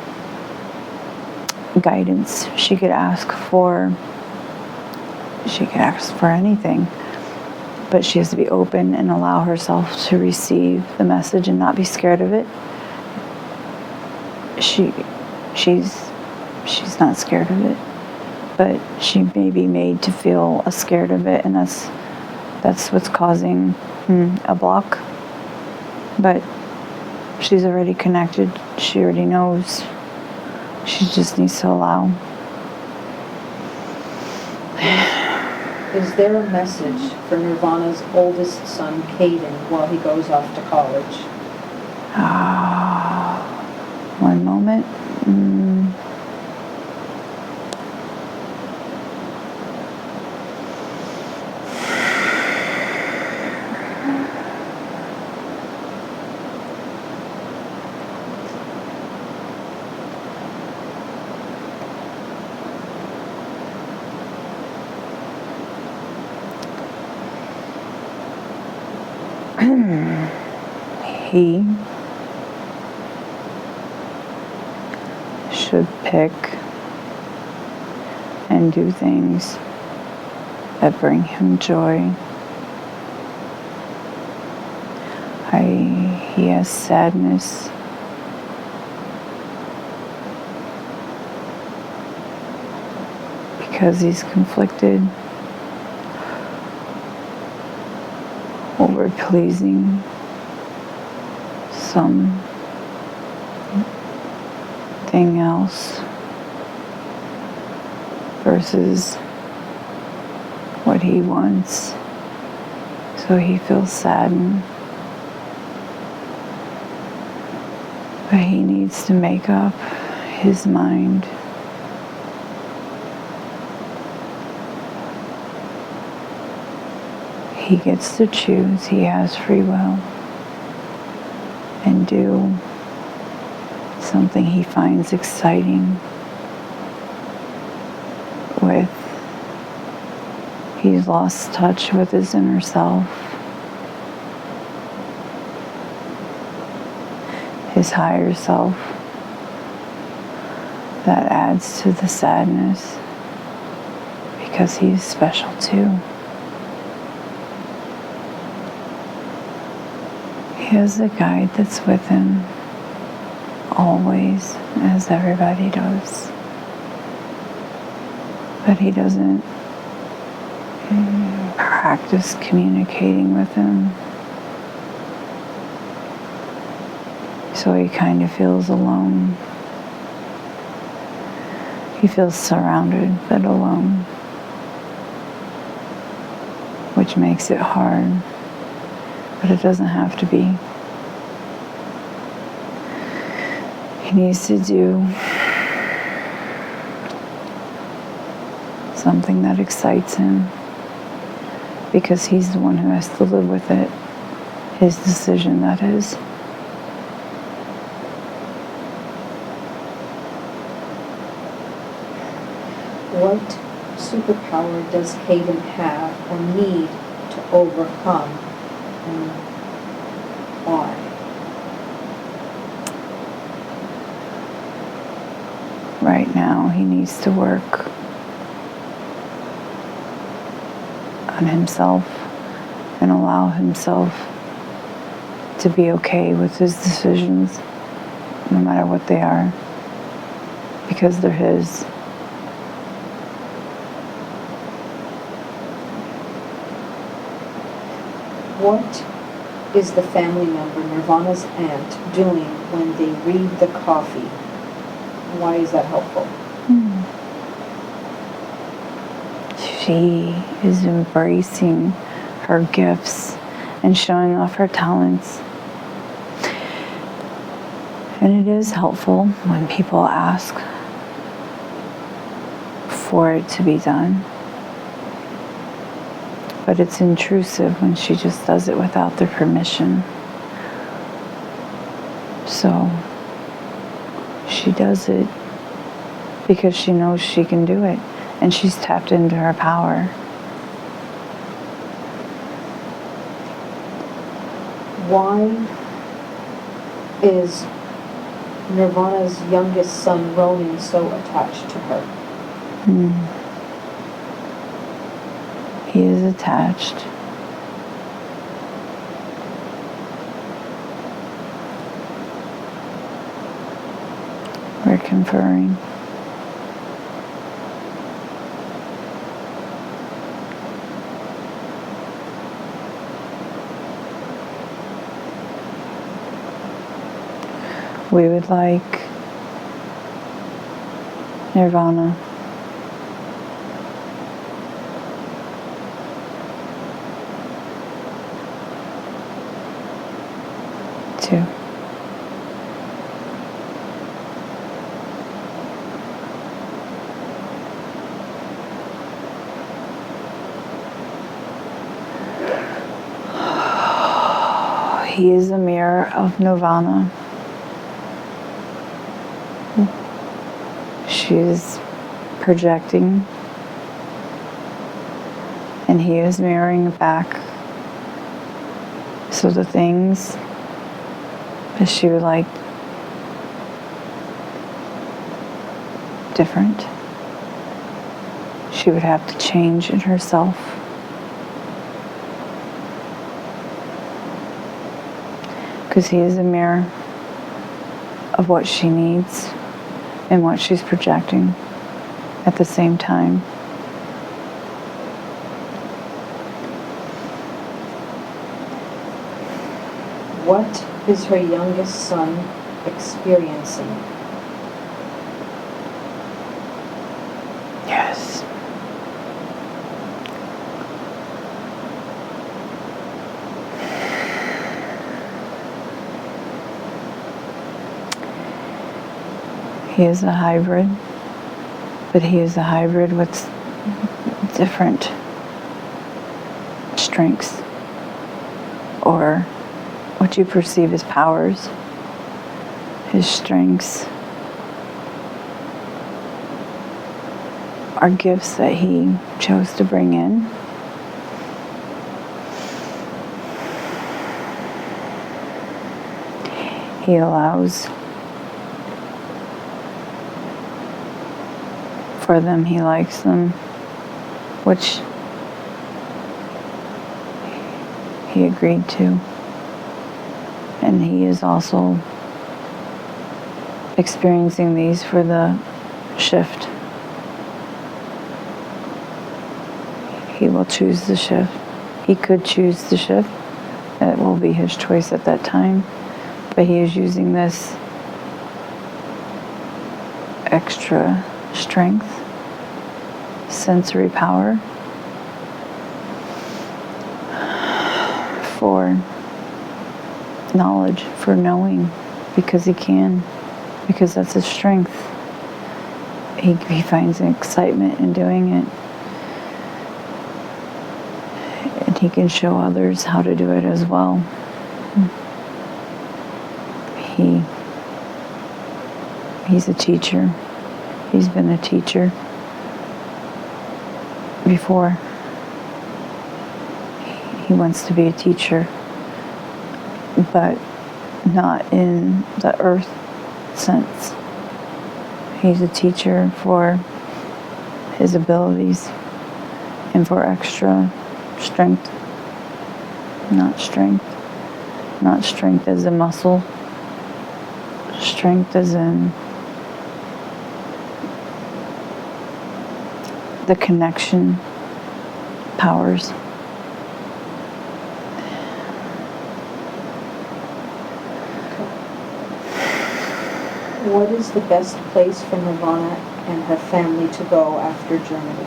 guidance. She could ask for anything, but she has to be open and allow herself to receive the message and not be scared of it. She's not scared of it, but she may be made to feel scared of it, and that's what's causing a block. But she's already connected. She already knows. She just needs to allow. Is there a message for Nirvana's oldest son, Caden, while he goes off to college? One moment. He should pick and do things that bring him joy. He has sadness. Because he's conflicted over pleasing something else versus what he wants. So he feels saddened. But he needs to make up his mind. He gets to choose. He has free will. And do something he finds exciting with. He's lost touch with his inner self. His higher self. That adds to the sadness because he's special too. He has a guide that's with him always, as everybody does. But he doesn't practice communicating with him. So he kind of feels alone. He feels surrounded but alone, which makes it hard. But it doesn't have to be. He needs to do something that excites him because he's the one who has to live with it. His decision, that is. What superpower does Haven have or need to overcome, and why? Right now, he needs to work on himself and allow himself to be okay with his decisions, no matter what they are, because they're his. What is the family member, Nirvana's aunt, doing when they read the coffee? Why is that helpful? She is embracing her gifts and showing off her talents. And it is helpful when people ask for it to be done. But it's intrusive when she just does it without their permission. So she does it because she knows she can do it, and she's tapped into her power. Why is Nirvana's youngest son, Ronan, so attached to her? He is attached. We're conferring. We would like Nirvana to he is a mirror of Nirvana. She is projecting, and he is mirroring back. So the things that she would like different, she would have to change in herself. Because he is a mirror of what she needs and what she's projecting at the same time. What is her youngest son experiencing? Yes. He is a hybrid, but he is a hybrid with different strengths, or what you perceive as powers. His strengths are gifts that he chose to bring in. He allows for them, he likes them, which he agreed to. And he is also experiencing these for the shift. He will choose the shift. He could choose the shift. It will be his choice at that time. But he is using this extra strength, sensory power, for knowledge, for knowing, because he can, because that's his strength. He finds an excitement in doing it. And he can show others how to do it as well. He's a teacher. He's been a teacher before. He wants to be a teacher, but not in the earth sense. He's a teacher for his abilities and for extra strength. Not strength as a muscle. Strength as in the connection powers. What is the best place for Nirvana and her family to go after Germany?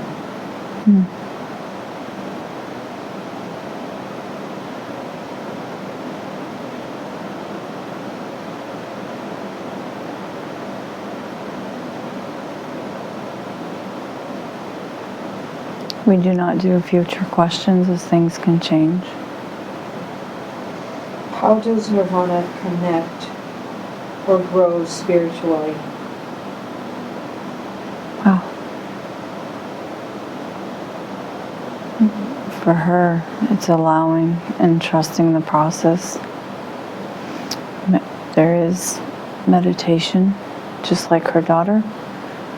We do not do future questions, as things can change. How does Nirvana connect or grow spiritually? Wow. For her, it's allowing and trusting the process. There is meditation, just like her daughter,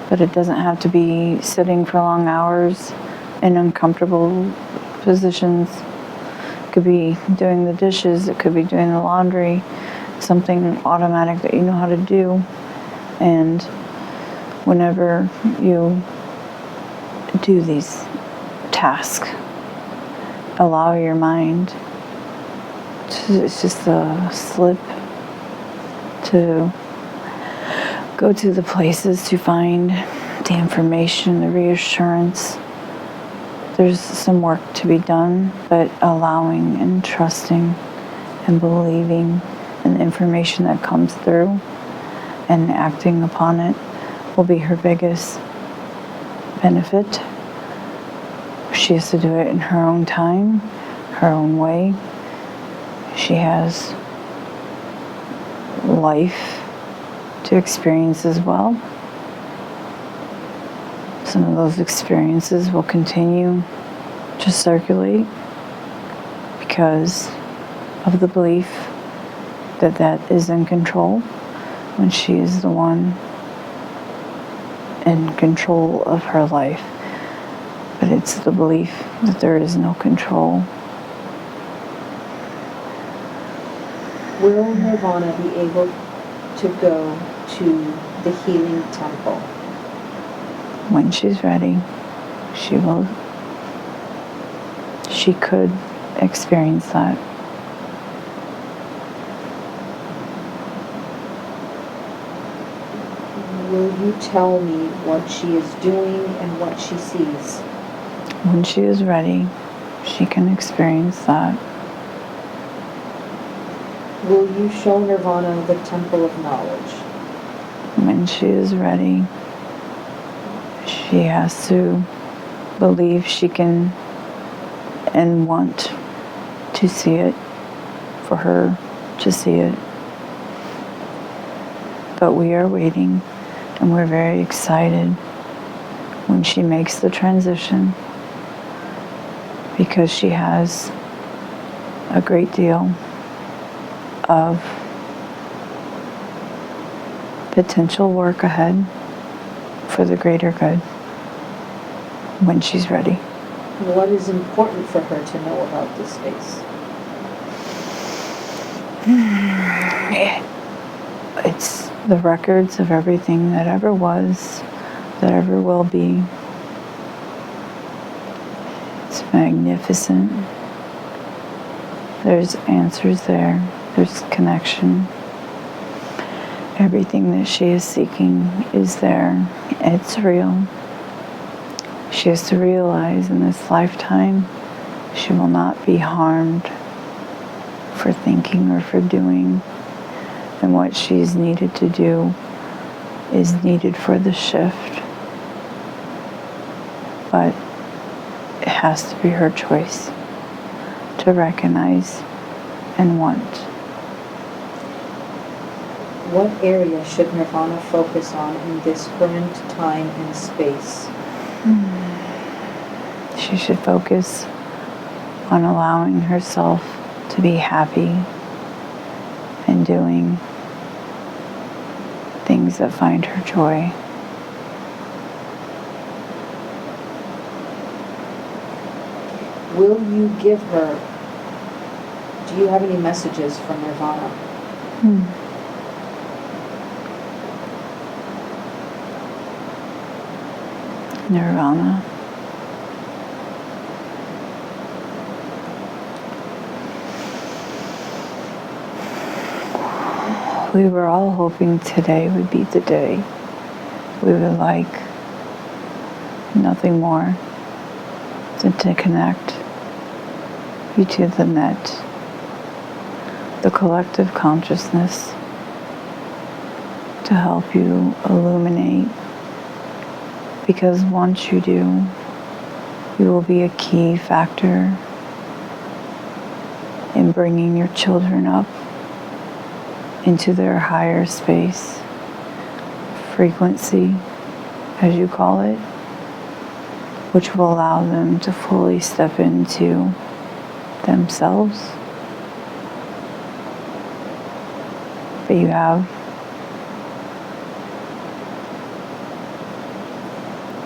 but it doesn't have to be sitting for long hours in uncomfortable positions. It could be doing the dishes, it could be doing the laundry, something automatic that you know how to do. And whenever you do these tasks, allow your mind it's just a slip to go to the places to find the information, the reassurance. There's some work to be done, but allowing and trusting and believing in the information that comes through and acting upon it will be her biggest benefit. She has to do it in her own time, her own way. She has life to experience as well. Some of those experiences will continue to circulate because of the belief that that is in control when she is the one in control of her life. but it's the belief that there is no control. Will Nirvana be able to go to the healing temple? When she's ready, she will. She could experience that. Will you tell me what she is doing and what she sees? When she is ready, she can experience that. Will you show Nirvana the temple of knowledge? When she is ready, she has to believe she can and want to see it, for her to see it. But we are waiting, and we're very excited when she makes the transition, because she has a great deal of potential work ahead for the greater good when she's ready. What is important for her to know about this space? It's the records of everything that ever was, that ever will be. It's magnificent. There's answers there. There's connection. Everything that she is seeking is there. It's real. She has to realize in this lifetime she will not be harmed for thinking or for doing. And what she's needed to do is needed for the shift. But it has to be her choice to recognize and want. What area should Nirvana focus on in this current time and space? She should focus on allowing herself to be happy and doing things that find her joy. Will you give her, do you have any messages from Nirvana? Nirvana. We were all hoping today would be the day. We would like nothing more than to connect you to the net, the collective consciousness, to help you illuminate. Because once you do, you will be a key factor in bringing your children up into their higher space, frequency, as you call it, which will allow them to fully step into themselves. But you have,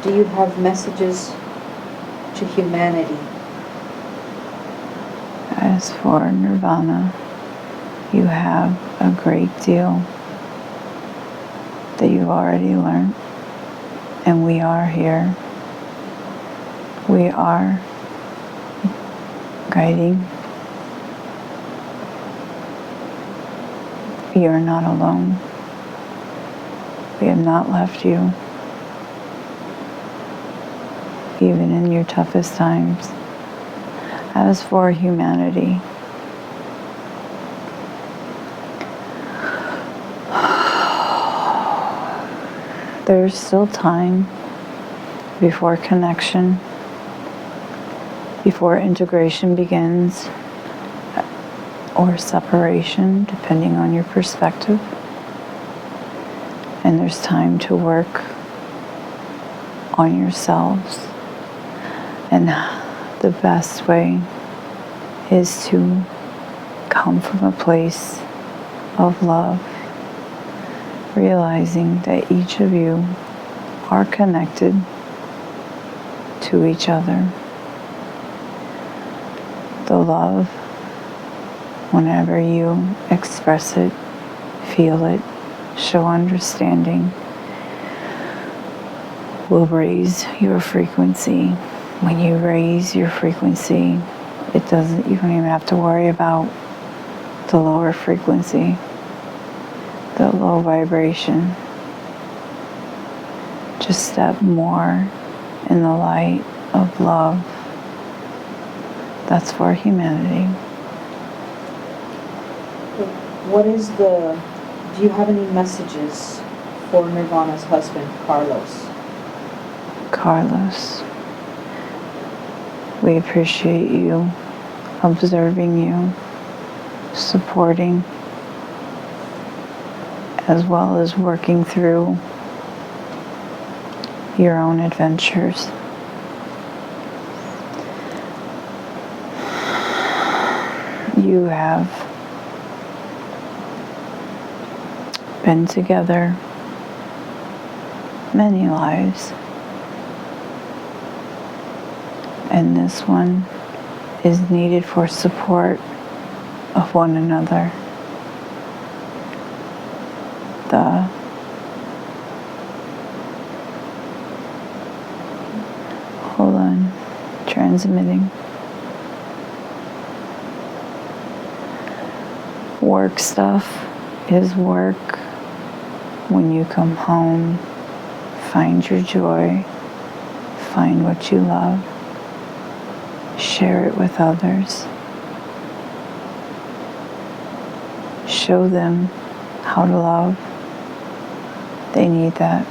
do you have messages to humanity? as for Nirvana, you have a great deal that you've already learned, and we are here. We are guiding. You are not alone. We have not left you, even in your toughest times. As for humanity, there's still time before connection, before integration begins, or separation, depending on your perspective. And there's time to work on yourselves. And the best way is to come from a place of love, realizing that each of you are connected to each other. The love, whenever you express it, feel it, show understanding, will raise your frequency. When you raise your frequency, you don't even have to worry about the lower frequency, the low vibration. Just step more in the light of love. That's for humanity. Do you have any messages for Nirvana's husband, Carlos? Carlos, we appreciate you, observing you, supporting, as well as working through your own adventures. You have been together many lives, and this one is needed for support of one another. Hold on, transmitting. Work stuff is work. When you come home, find your joy, find what you love, share it with others. Show them how to love. They need that.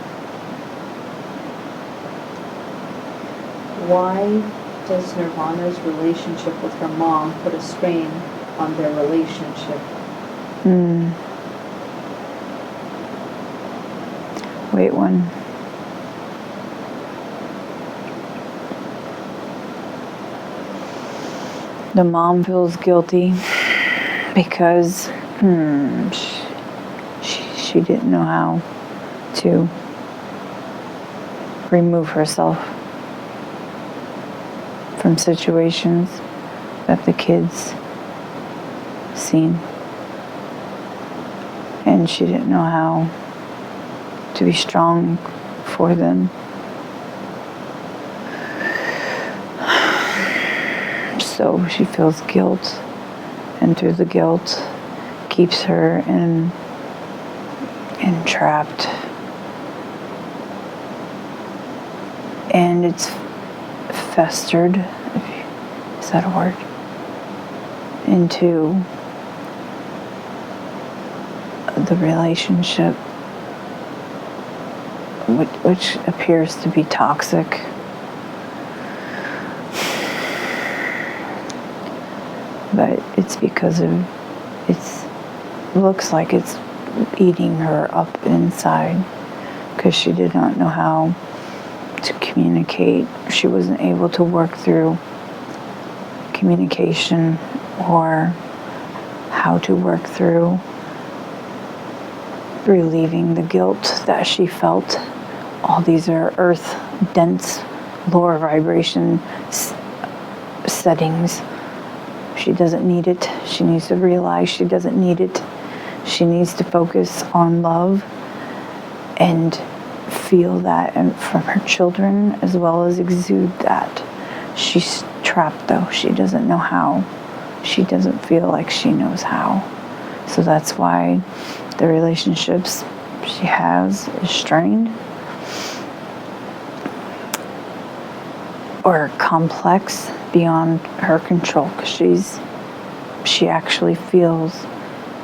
Why does Nirvana's relationship with her mom put a strain on their relationship? Wait one. The mom feels guilty because she didn't know how to remove herself from situations that the kids seen. And she didn't know how to be strong for them. So she feels guilt, and through the guilt keeps her entrapped. And it's festered, is that a word? Into the relationship, which appears to be toxic. But it's because of, looks like it's eating her up inside, because she did not know how to communicate. She wasn't able to work through communication or how to work through relieving the guilt that she felt. All these are earth dense, lower vibration settings. She doesn't need it. She needs to realize she doesn't need it. She needs to focus on love and feel that from her children, as well as exude that. She's trapped though. She doesn't know how. She doesn't feel like she knows how. So that's why the relationships she has is strained or complex beyond her control, because she actually feels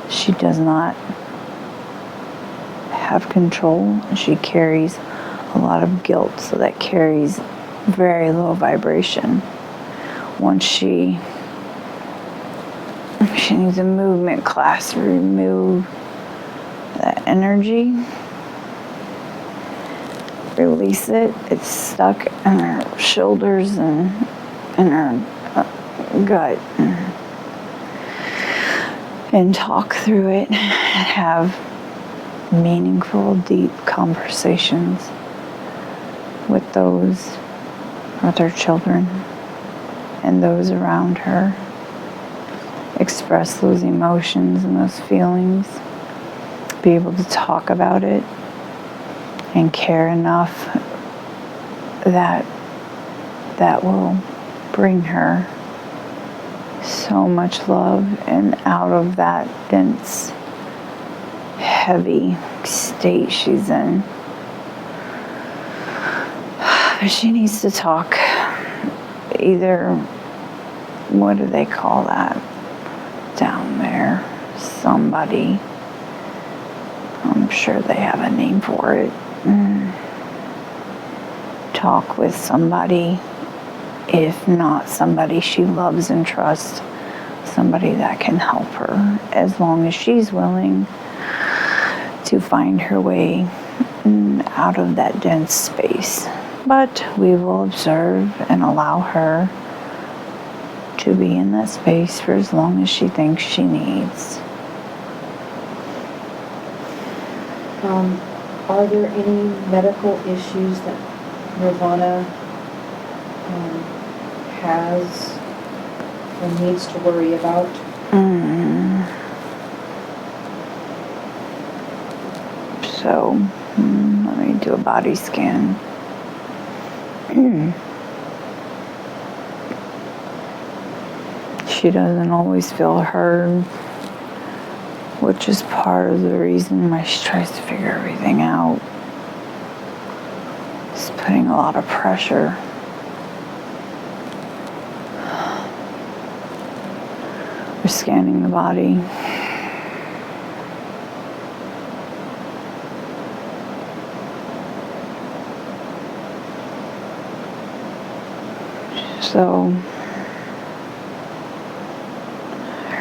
she does not have control. She carries a lot of guilt, so that carries very low vibration. Once she needs a movement class to remove that energy, release it. It's stuck in her shoulders and in her gut, and talk through it and have meaningful, deep conversations with those with her children and those around her. Express those emotions and those feelings. Be able to talk about it and care enough that will bring her so much love, and out of that dense, heavy state she's in. But she needs to talk. Either, what do they call that down there? Somebody. I'm sure they have a name for it. Talk with somebody, if not somebody she loves and trusts, somebody that can help her, as long as she's willing to find her way out of that dense space. But we will observe and allow her to be in that space for as long as she thinks she needs. Are there any medical issues that Nirvana has or needs to worry about? So, let me do a body scan. She doesn't always feel heard, which is part of the reason why she tries to figure everything out. It's putting a lot of pressure. We're scanning the body. So,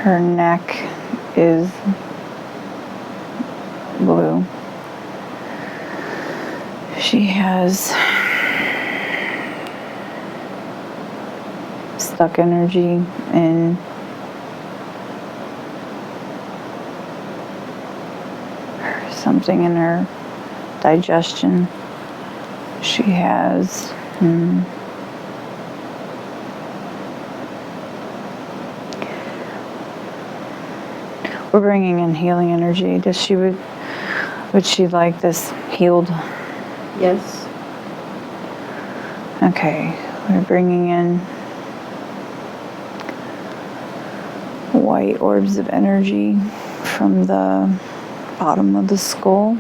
her neck is blue. She has stuck energy in something in her digestion. She has we're bringing in healing energy. Would she like this healed? Yes. Okay, we're bringing in white orbs of energy from the bottom of the skull.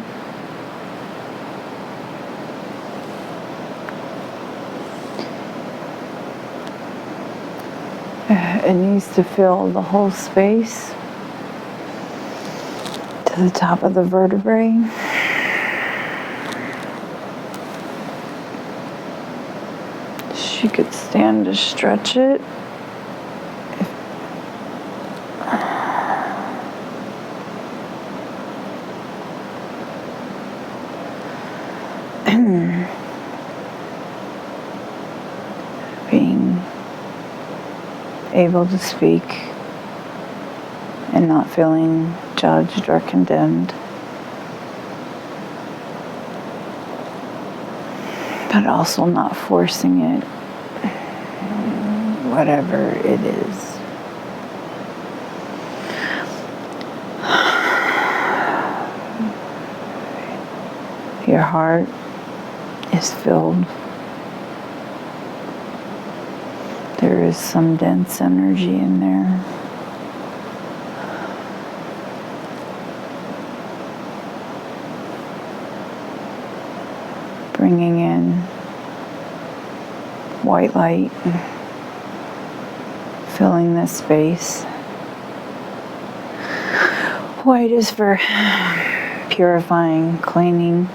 It needs to fill the whole space to the top of the vertebrae. She could stand to stretch it. Being able to speak and not feeling judged or condemned, but also not forcing it, whatever it is. Your heart is filled. There is some dense energy in there. Bringing in white light, filling this space. White is for purifying, cleaning,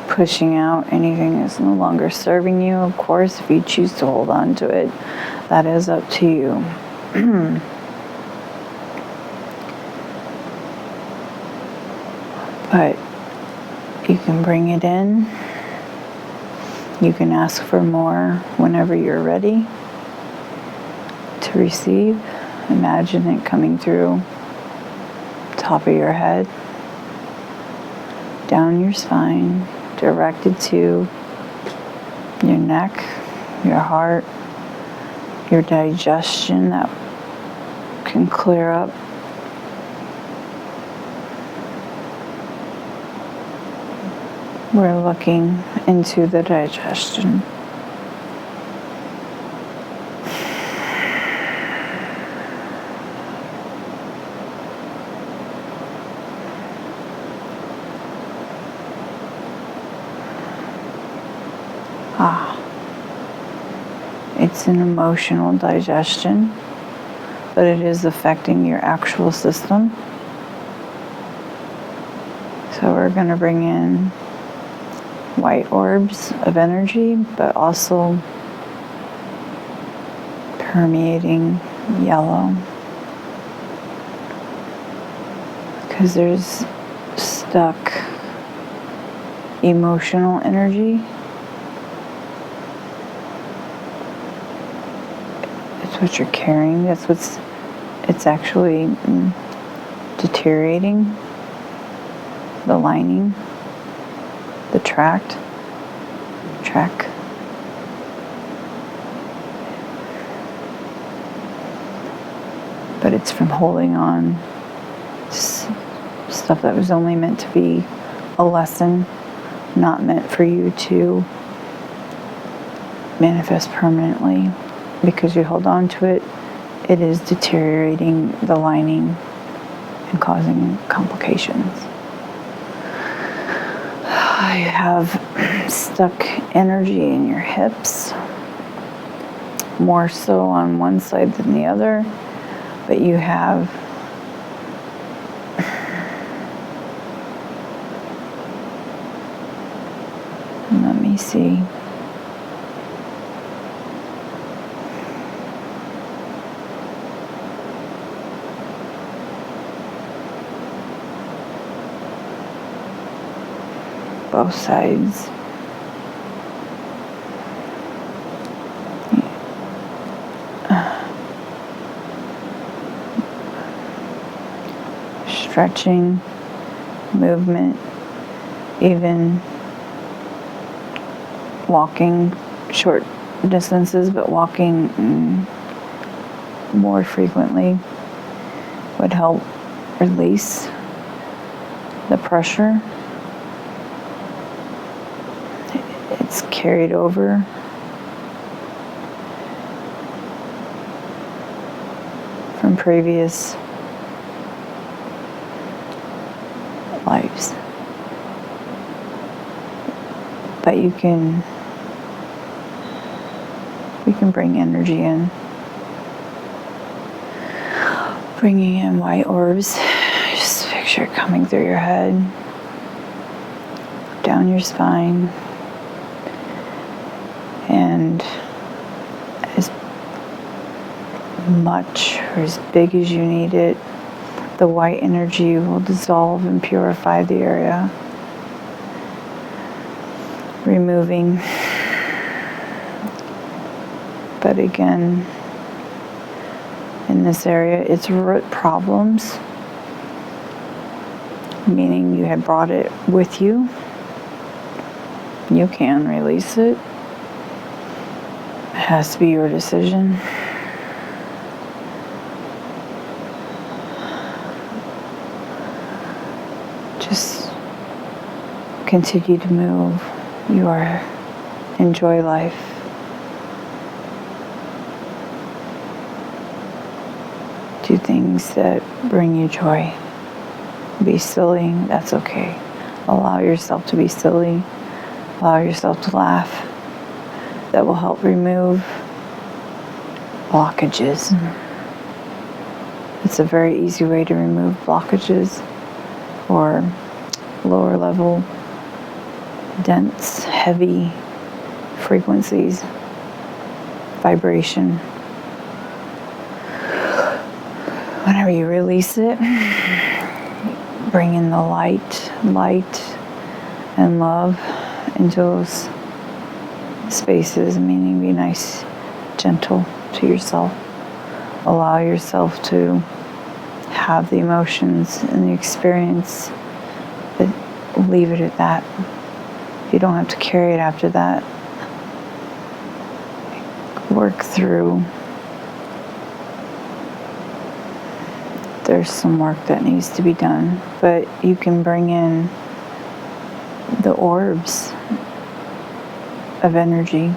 pushing out anything that's no longer serving you. Of course, if you choose to hold on to it, that is up to you. But you can bring it in. You can ask for more whenever you're ready to receive. Imagine it coming through top of your head, down your spine, directed to your neck, your heart, your digestion that can clear up. We're looking into the digestion. It's an emotional digestion, but it is affecting your actual system. So we're going to bring in white orbs of energy, but also permeating yellow. Because there's stuck emotional energy. That's what you're carrying. That's it's actually deteriorating. The lining, the track. But it's from holding on to stuff that was only meant to be a lesson, not meant for you to manifest permanently. Because you hold on to it, it is deteriorating the lining and causing complications. You have stuck energy in your hips, more so on one side than the other, but you have let me see. Both sides. Stretching, movement, even walking short distances, but walking more frequently would help release the pressure. It's carried over. From previous lives. But we can bring energy in. Bringing in white orbs. Just picture it coming through your head, down your spine, and as much or as big as you need it, the white energy will dissolve and purify the area, removing. But again, in this area, it's root problems, meaning you have brought it with you. You can release it. It has to be your decision. Just continue to move. Enjoy life. Do things that bring you joy. Be silly, that's okay. Allow yourself to be silly. Allow yourself to laugh. That will help remove blockages. It's a very easy way to remove blockages or lower level, dense, heavy frequencies, vibration. Whenever you release it, bring in the light and love into those spaces, meaning be nice, gentle to yourself. Allow yourself to have the emotions and the experience, but leave it at that. You don't have to carry it after that. work through. There's some work that needs to be done, but you can bring in the orbs of energy.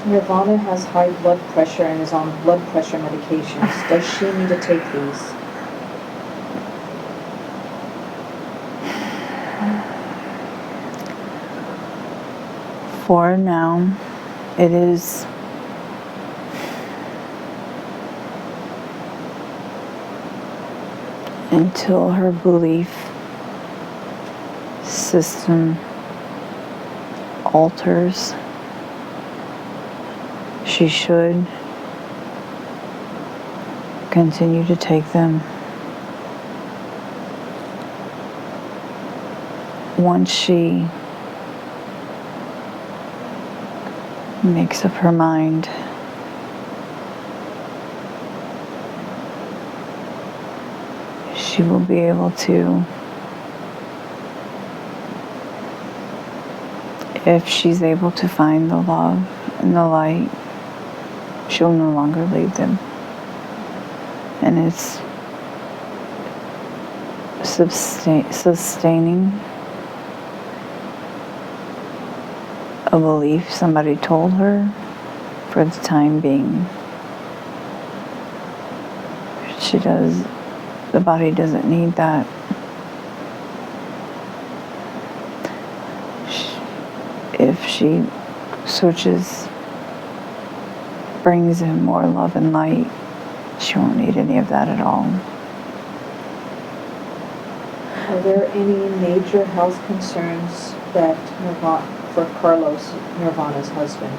Nirvana has high blood pressure and is on blood pressure medications. Does she need to take these? For now, it is until her belief system alters. She should continue to take them. Once she makes up her mind, she will be able to, if she's able to find the love and the light, she'll no longer leave them. And it's sustaining a belief somebody told her for the time being. The body doesn't need that. If she switches, brings in more love and light, she won't need any of that at all. Are there any major health concerns that for Carlos, Nirvana's husband,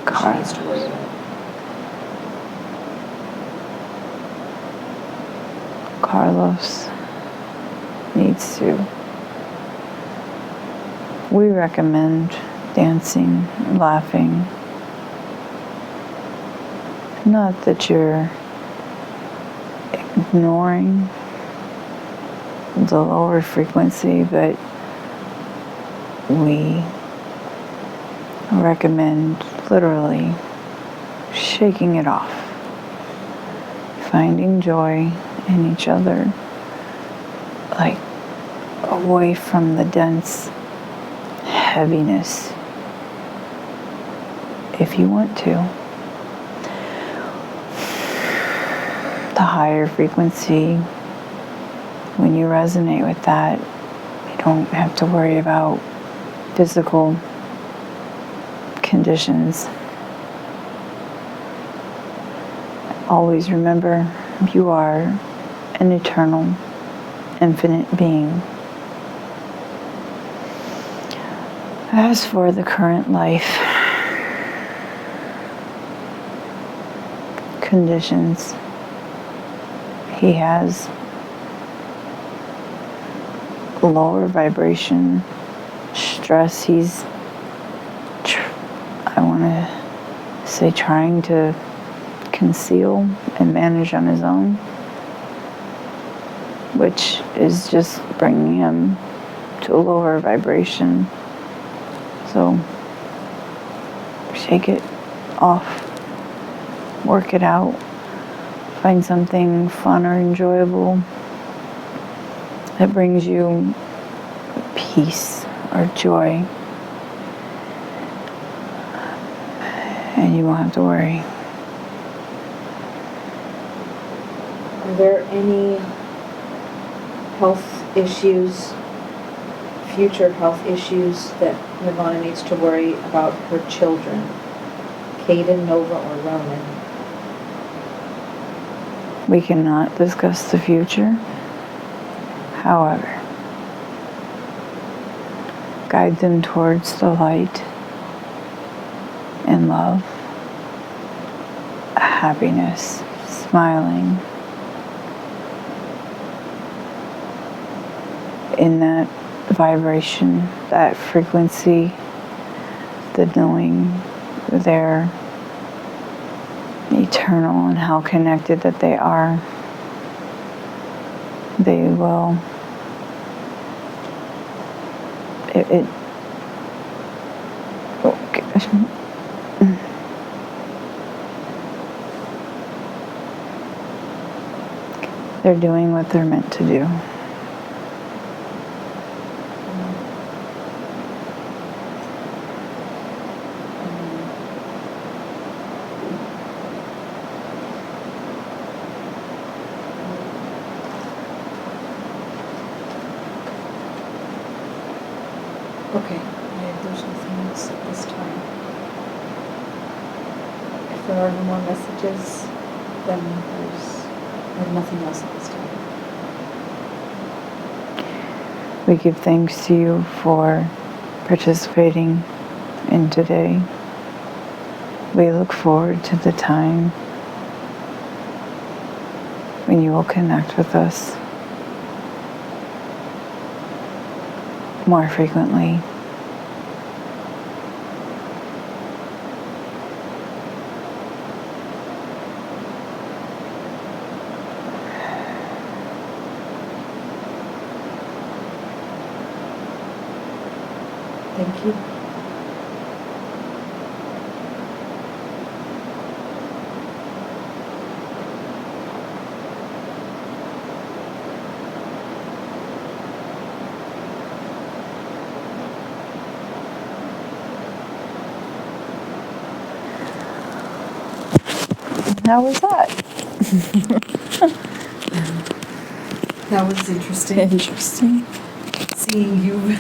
she needs to worry about? Carlos needs to. We recommend dancing, laughing. Not that you're ignoring the lower frequency, but we recommend literally shaking it off, finding joy in each other, like away from the dense heaviness, if you want to. The higher frequency, when you resonate with that, you don't have to worry about physical conditions. Always remember, you are an eternal, infinite being. As for the current life conditions, he has lower vibration, stress. He's, I want to say, trying to conceal and manage on his own, which is just bringing him to a lower vibration. So shake it off, work it out, find something fun or enjoyable that brings you peace or joy, and you won't have to worry. Are there any health issues, future health issues that Nirvana needs to worry about her children, Caden, Nova, or Roman? We cannot discuss the future. However, guide them towards the light and love, happiness, smiling. In that vibration, that frequency, the knowing they're eternal and how connected that they are, they will it, okay. They're doing what they're meant to do. Okay, there's nothing else at this time. If there are no more messages, then I have nothing else at this time. We give thanks to you for participating in today. We look forward to the time when you will connect with us more frequently. Thank you. How was that? That was interesting. Interesting. Seeing you